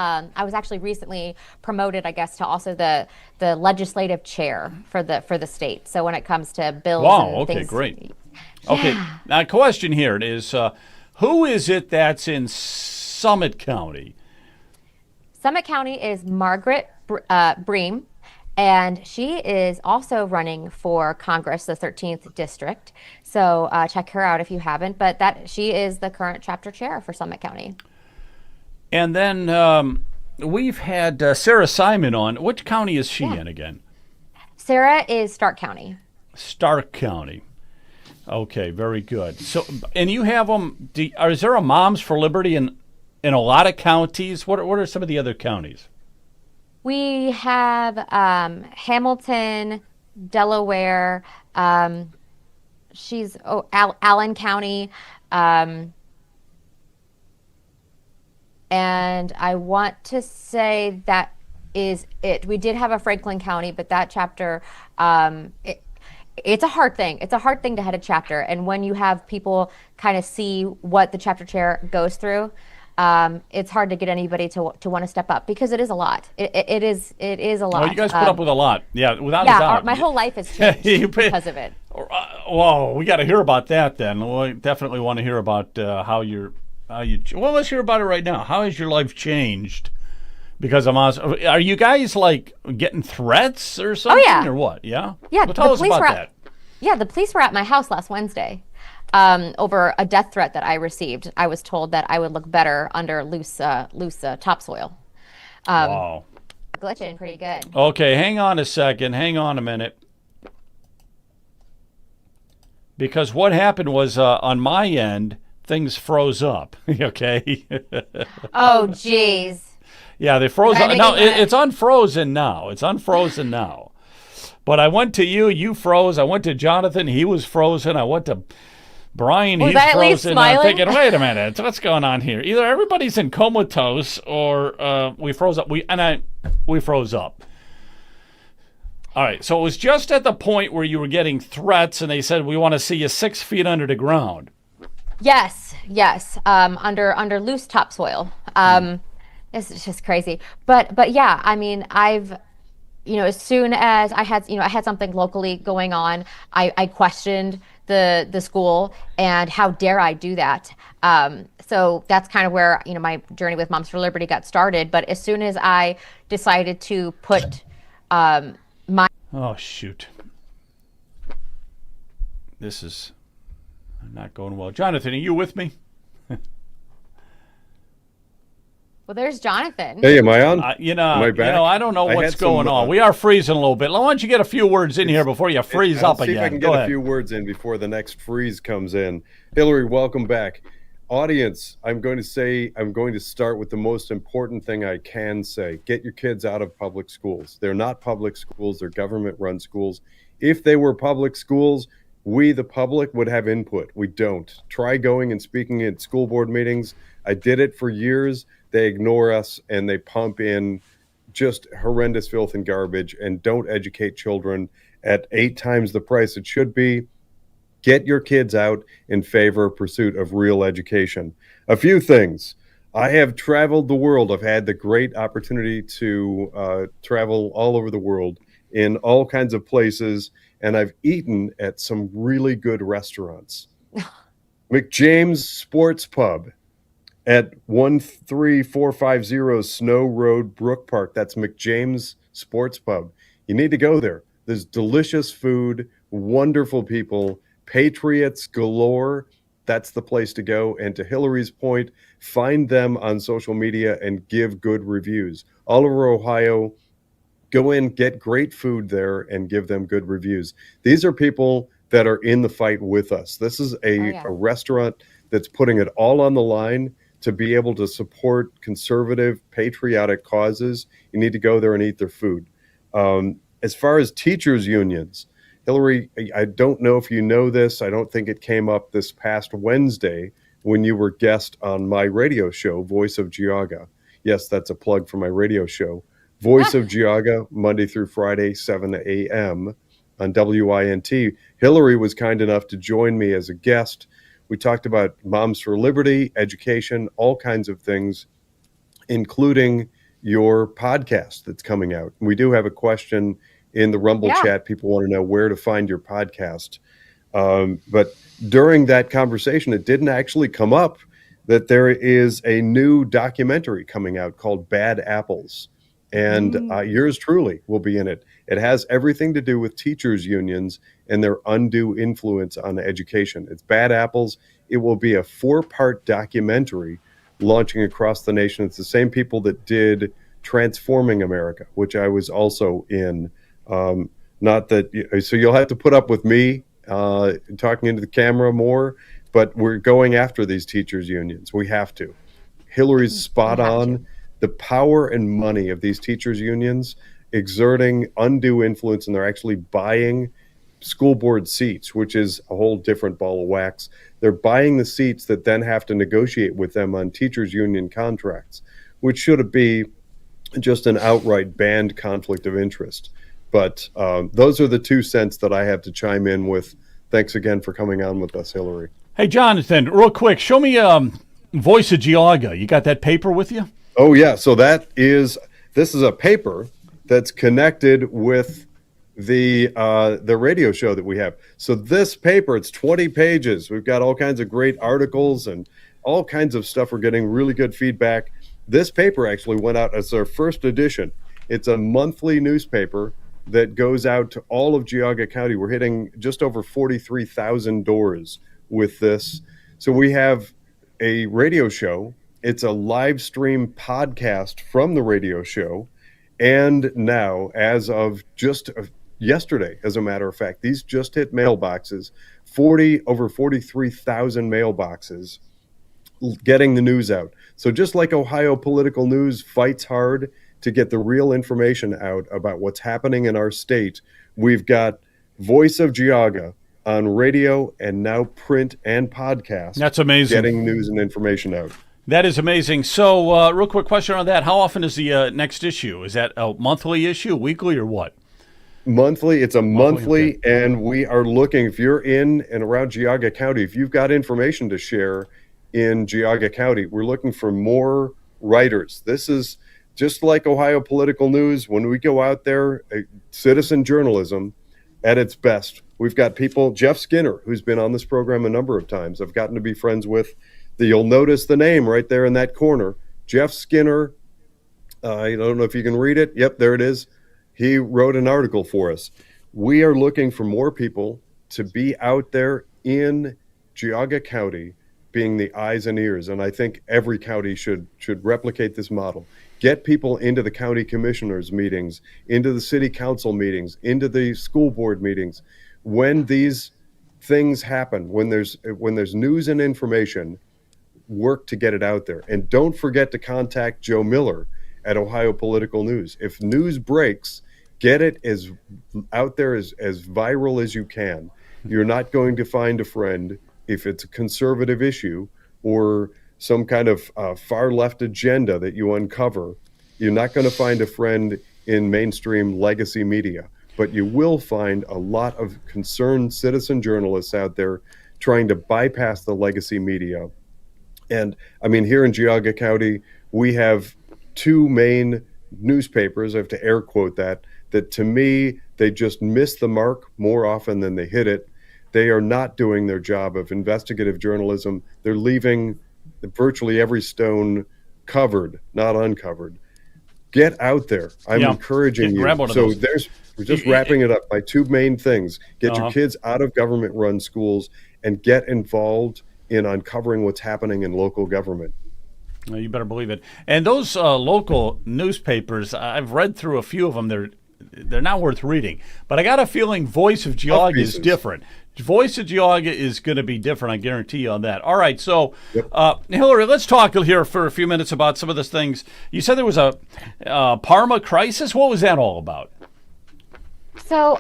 recently promoted, I guess, to also the legislative chair for the state. So when it comes to bills, and things, great. Yeah. Okay. Now, a question here is, who is it that's in Summit County? Summit County is Margaret Bream, and she is also running for Congress, the 13th district. So check her out if you haven't. But she is the current chapter chair for Summit County. And then we've had Sarah Simon on. Which county is she in again? Sarah is Stark County. Stark County. Okay, very good. So, and you have them. Is there a Moms for Liberty in a lot of counties? What are some of the other counties? We have Hamilton, Delaware. She's Allen County. And I want to say that is it. We did have a Franklin County, but that chapter, it's a hard thing. It's a hard thing to head a chapter. And when you have people kind of see what the chapter chair goes through, it's hard to get anybody to want to step up because it is a lot. It is a lot. Well, you guys put up with a lot. Yeah, without a doubt. My whole life has changed because of it. Well, we got to hear about that then. We definitely want to hear about how you. Well, let's hear about it right now. How has your life changed? Because are you guys like getting threats or something? Oh, yeah. Or what? Yeah. Yeah. Well, tell us about that. Yeah, the police were at my house last Wednesday. Over a death threat that I received. I was told that I would look better under loose topsoil. Wow. Glitching pretty good. Okay, hang on a second. Hang on a minute. Because what happened was on my end, things froze up. Okay? Oh, jeez. Yeah, they froze up. No, it's unfrozen now. It's unfrozen now. But I went to you froze. I went to Jonathan, he was frozen. I went to Brian, he's frozen. I'm thinking, wait a minute, what's going on here? Either everybody's in comatose or we froze up. We froze up. All right, so it was just at the point where you were getting threats and they said, we want to see you 6 feet under the ground. Yes, under loose topsoil. It's just crazy. But yeah, I mean, as soon as I had something locally going on, I questioned the school and how dare I do that. So that's kind of where, my journey with Moms for Liberty got started. But as soon as I decided to put my... Oh, shoot. This is not going well. Jonathan, are you with me? Well, there's Jonathan. Hey, am I on? Am I back? I don't know what's going on. We are freezing a little bit. Why don't you get a few words in here before you freeze up again? See if I can get a few words in before the next freeze comes in. Hillary, welcome back. Audience, I'm going to start with the most important thing I can say. Get your kids out of public schools. They're not public schools. They're government-run schools. If they were public schools, we, the public, would have input. We don't. Try going and speaking at school board meetings. I did it for years. They ignore us and they pump in just horrendous filth and garbage and don't educate children at 8 times the price it should be. Get your kids out in favor of pursuit of real education. A few things. I have traveled the world. I've had the great opportunity to travel all over the world in all kinds of places, and I've eaten at some really good restaurants. McJames Sports Pub at 13450 Snow Road, Brook Park. That's McJames Sports Pub. You need to go there. There's delicious food, wonderful people, patriots galore. That's the place to go. And to Hillary's point, find them on social media and give good reviews. All over Ohio, go in, get great food there, and give them good reviews. These are people that are in the fight with us. This is a restaurant that's putting it all on the line to be able to support conservative, patriotic causes. You need to go there and eat their food. As far as teachers' unions, Hillary, I don't know if you know this. I don't think it came up this past Wednesday when you were guest on my radio show, Voice of Geauga. Yes, that's a plug for my radio show. Voice of Geauga, Monday through Friday, 7 a.m. on WINT. Hillary was kind enough to join me as a guest. We talked about Moms for Liberty, education, all kinds of things, including your podcast that's coming out. We do have a question in the Rumble chat. People want to know where to find your podcast. But during that conversation, it didn't actually come up that there is a new documentary coming out called Bad Apples. And yours truly will be in it. It has everything to do with teachers' unions and their undue influence on education. It's Bad Apples. It will be a 4-part documentary launching across the nation. It's the same people that did Transforming America, which I was also in. Not that, so you'll have to put up with me talking into the camera more, but we're going after these teachers' unions. We have to. Hillary's spot on. The power and money of these teachers' unions exerting undue influence, and they're actually buying school board seats, which is a whole different ball of wax. They're buying the seats that then have to negotiate with them on teachers' union contracts, which should be just an outright banned conflict of interest. But those are the 2 cents that I have to chime in with. Thanks again for coming on with us, Hillary. Hey, Jonathan, real quick, show me Voice of Geauga. You got that paper with you? Oh, yeah. So this is a paper that's connected with the radio show that we have. So this paper, it's 20 pages. We've got all kinds of great articles and all kinds of stuff. We're getting really good feedback. This paper actually went out as our first edition. It's a monthly newspaper that goes out to all of Geauga County. We're hitting just over 43,000 doors with this. So we have a radio show. It's a live stream podcast from the radio show. And now, as of just yesterday, as a matter of fact, these just hit mailboxes, over 43,000 mailboxes getting the news out. So just like Ohio Political News fights hard to get the real information out about what's happening in our state, we've got Voice of Geauga on radio and now print and podcast. That's amazing. Getting news and information out. That is amazing. So, real quick question on that. How often is the next issue? Is that a monthly issue, weekly, or what? Monthly. It's a monthly, okay. And we are looking, if you're in and around Geauga County, if you've got information to share in Geauga County, we're looking for more writers. This is just like Ohio Political News, when we go out there, citizen journalism at its best. We've got people, Jeff Skinner, who's been on this program a number of times. I've gotten to be friends with. You'll notice the name right there in that corner, Jeff Skinner. I don't know if you can read it. Yep, there it is. He wrote an article for us. We are looking for more people to be out there in Geauga County, being the eyes and ears. And I think every county should replicate this model. Get people into the county commissioners meetings, into the city council meetings, into the school board meetings. When these things happen, when there's news and information, work to get it out there. And don't forget to contact Joe Miller at Ohio Political News. If news breaks, get it as out there as viral as you can. You're not going to find a friend if it's a conservative issue or some kind of far left agenda that you uncover. You're not going to find a friend in mainstream legacy media, but you will find a lot of concerned citizen journalists out there trying to bypass the legacy media. And I mean, here in Geauga County, we have two main newspapers, I have to air quote that to me, they just miss the mark more often than they hit it. They are not doing their job of investigative journalism. They're leaving virtually every stone covered, not uncovered. Get out there. I'm encouraging you. So we're just wrapping it up. My two main things: get your kids out of government-run schools and get involved in uncovering what's happening in local government. Well, you better believe it. And those local newspapers, I've read through a few of them. They're not worth reading. But I got a feeling Voice of Geauga is different. Voice of Geauga is going to be different, I guarantee you on that. All right, so Hillary, let's talk here for a few minutes about some of these things. You said there was a Parma crisis. What was that all about? So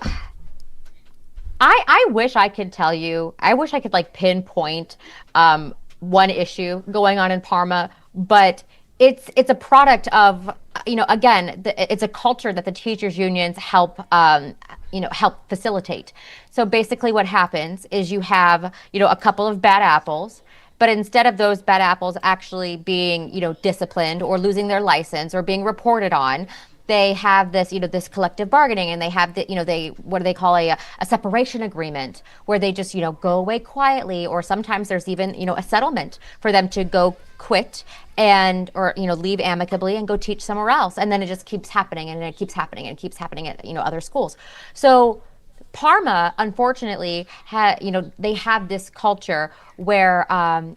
I wish I could tell you, I wish I could pinpoint one issue going on in Parma, but it's a product of, again, it's a culture that the teachers unions help facilitate. So basically what happens is you have, a couple of bad apples, but instead of those bad apples actually being, disciplined or losing their license or being reported on, they have this, this collective bargaining, and they have the, what do they call a separation agreement, where they just, go away quietly, or sometimes there's even, a settlement for them to go quit or leave amicably and go teach somewhere else. And then it just keeps happening, and it keeps happening, and it keeps happening at, other schools. So Parma, unfortunately, they have this culture where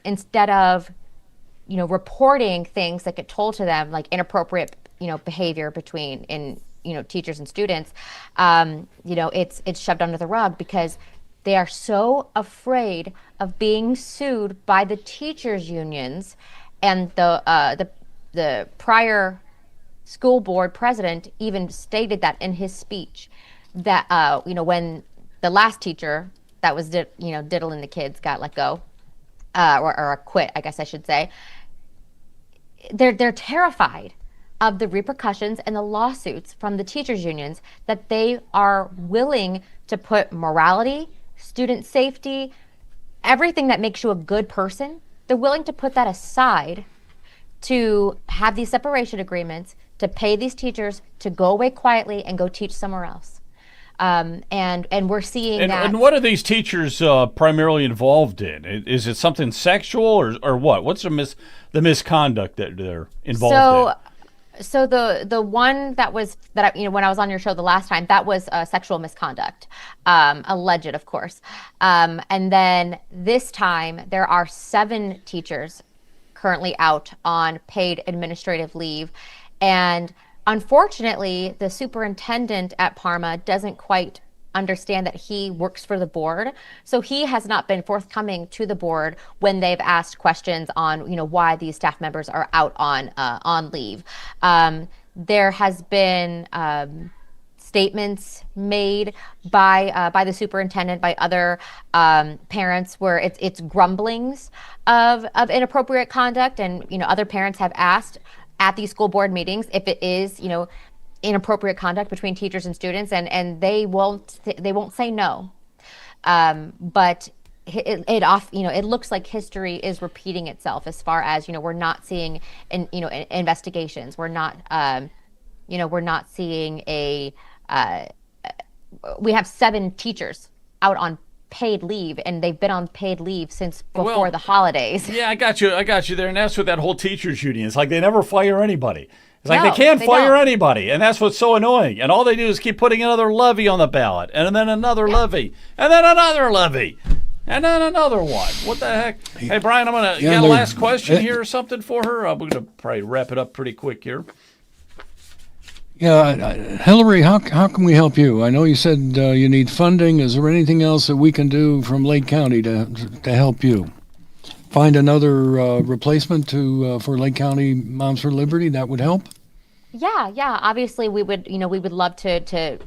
instead of, reporting things that get told to them, like inappropriate behavior between teachers and students, it's shoved under the rug because they are so afraid of being sued by the teachers unions. And the prior school board president even stated that in his speech, that when the last teacher that was diddling the kids got let go, or quit, I guess I should say, they're terrified of the repercussions and the lawsuits from the teachers unions, that they are willing to put morality, student safety, everything that makes you a good person, they're willing to put that aside to have these separation agreements, to pay these teachers to go away quietly and go teach somewhere else. And we're seeing that. And what are these teachers primarily involved in? Is it something sexual or what? What's the misconduct that they're involved in? So the one that when I was on your show the last time, that was sexual misconduct, alleged, of course. And then this time there are 7 teachers currently out on paid administrative leave, and unfortunately, the superintendent at Parma doesn't quite understand that he works for the board. So he has not been forthcoming to the board when they've asked questions on, why these staff members are out on leave. There has been statements made by the superintendent, by other parents, where it's grumblings of inappropriate conduct, and other parents have asked at these school board meetings if it is inappropriate conduct between teachers and students, and they won't say no. But it looks like history is repeating itself as far as, we're not seeing investigations. We're not, we're not seeing we have 7 teachers out on paid leave, and they've been on paid leave since before the holidays. Yeah, I got you there. And that's what that whole teachers union. It's like they never fire anybody. It's like No, they can't they fire don't. anybody, and that's what's so annoying. And all they do is keep putting another levy on the ballot, and then another levy, and then another levy, and then another one. What the heck? Hey, Brian, you got a last question here or something for her? We're going to probably wrap it up pretty quick here. Yeah, Hillary, how can we help you? I know you said you need funding. Is there anything else that we can do from Lake County to help you? Find another replacement for Lake County Moms for Liberty, that would help? Yeah. Obviously, we would love to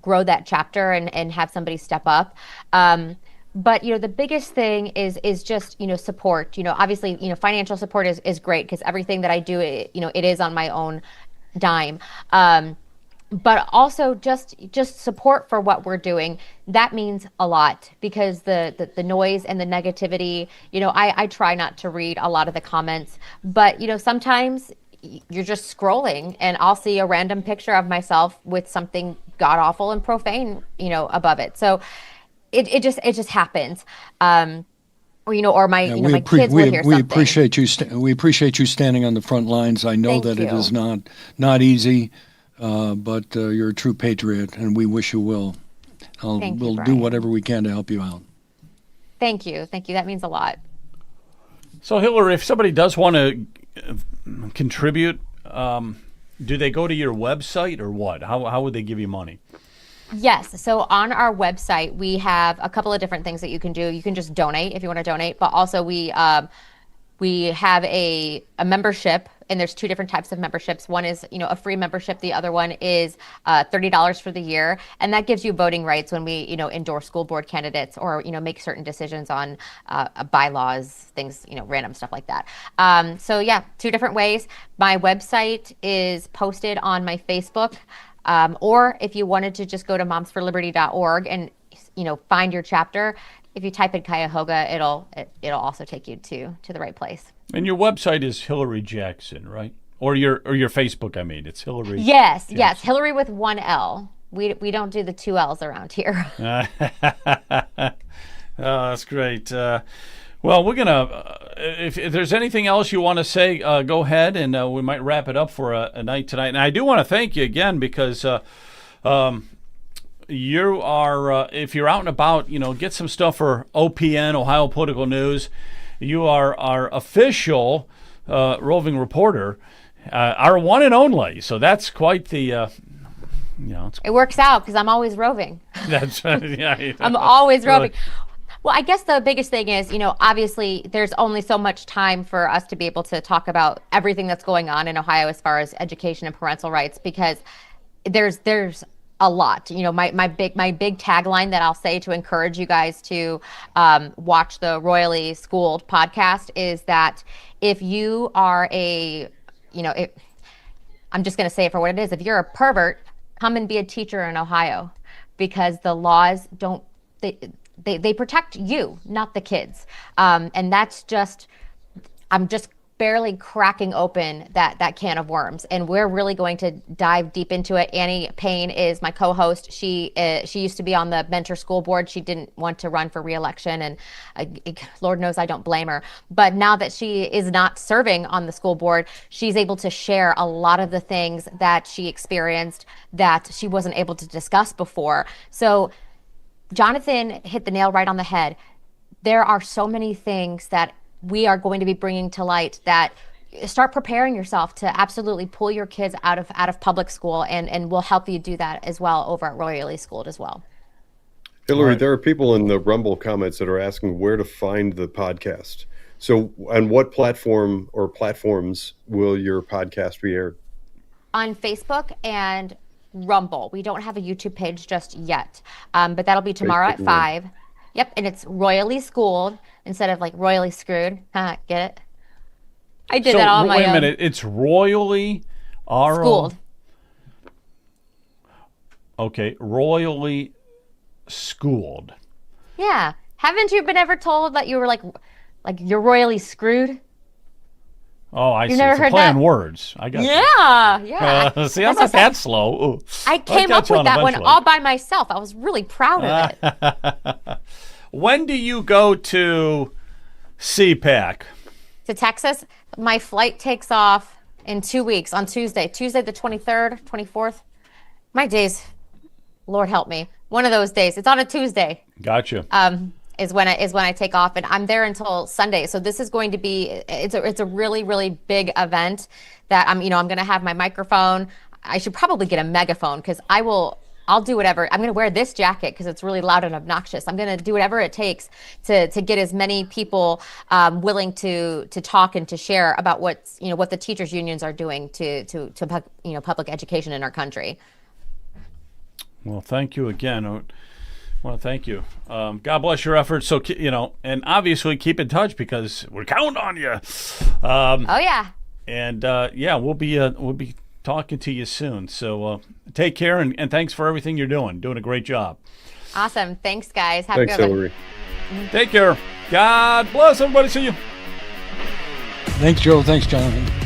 grow that chapter and have somebody step up. But the biggest thing is just support. Obviously, financial support is great, because everything that I do, it is on my own dime. But also just support for what we're doing. That means a lot, because the noise and the negativity, I try not to read a lot of the comments, but sometimes you're just scrolling and I'll see a random picture of myself with something god awful and profane, above it. So it just happens. Or my my kids will hear something. We appreciate you standing on the front lines. I know that it is not easy, but you're a true patriot, and we wish you well. We'll do whatever we can to help you out. Thank you. That means a lot. So, Hillary, if somebody does want to contribute, do they go to your website or what? How would they give you money? Yes. So on our website, we have a couple of different things that you can do. You can just donate if you want to donate, but also we have a membership, and there's 2 different types of memberships. One is, a free membership. The other one is $30 for the year. And that gives you voting rights when we, endorse school board candidates or, make certain decisions on bylaws, things, random stuff like that. So yeah, 2 different ways. My website is posted on my Facebook. Or if you wanted to just go to momsforliberty.org and, find your chapter, if you type in Cuyahoga, it'll also take you to the right place. And your website is Hillary Jackson, right? Or your Facebook, it's Hillary. Yes, Hillary with 1 L. We don't do the 2 L's around here. That's great. Well, we're gonna. If there's anything else you want to say, go ahead, and we might wrap it up for a night tonight. And I do want to thank you again, because you are, if you're out and about, get some stuff for OPN, Ohio Political News. You are our official roving reporter, our one and only. So that's quite the. It works out, because I'm always roving. That's yeah. I'm always roving. Well, I guess the biggest thing is, obviously there's only so much time for us to be able to talk about everything that's going on in Ohio as far as education and parental rights, because there's a lot. My big tagline that I'll say to encourage you guys to watch the Royally Schooled podcast is that if you are I'm just going to say it for what it is. If you're a pervert, come and be a teacher in Ohio, because the laws they protect you, not the kids. And that's I'm just barely cracking open that can of worms. And we're really going to dive deep into it. Annie Payne is my co-host. She used to be on the Mentor School Board. She didn't want to run for re-election, and Lord knows I don't blame her. But now that she is not serving on the school board, she's able to share a lot of the things that she experienced that she wasn't able to discuss before. So Jonathan hit the nail right on the head. There are so many things that we are going to be bringing to light, that start preparing yourself to absolutely pull your kids out of public school, and we'll help you do that as well over at Royally Schooled as well. Hillary, there are people in the Rumble comments that are asking where to find the podcast. So on what platform or platforms will your podcast be aired? On Facebook and Rumble. We don't have a YouTube page just yet, but that'll be tomorrow at 5. Yep, and it's Royally Schooled instead of like Royally Screwed. Get it? I did that on my own. Wait a minute, it's Royally Schooled. Okay, Royally Schooled. Yeah. Haven't you been ever told that you were like you're royally screwed? Oh, I see. never It's a heard play on that? words. I got Yeah. see, I'm not that slow. Ooh. I came I'll up catch on with that one eventually. all by myself. I was really proud of it. When do you go to CPAC? To Texas, my flight takes off in 2 weeks on Tuesday the 23rd, 24th. My days, Lord help me, one of those days. It's on a Tuesday. Gotcha. Is when I take off, and I'm there until Sunday. So this is going to be it's a really, really big event that I'm going to have my microphone. I should probably get a megaphone because I'll do whatever. I'm going to wear this jacket because it's really loud and obnoxious. I'm going to do whatever it takes to get as many people willing to talk and to share about what the teachers unions are doing to public education in our country. Well, thank you again. I want to thank you. God bless your efforts. So, and obviously keep in touch because we're counting on you. Oh yeah. And we'll be talking to you soon. So take care and thanks for everything you're doing. Doing a great job. Awesome. Thanks, guys. Have Thanks, a good Hillary. one. Take care. God bless everybody. See you. Thanks, Joe. Thanks, Jonathan.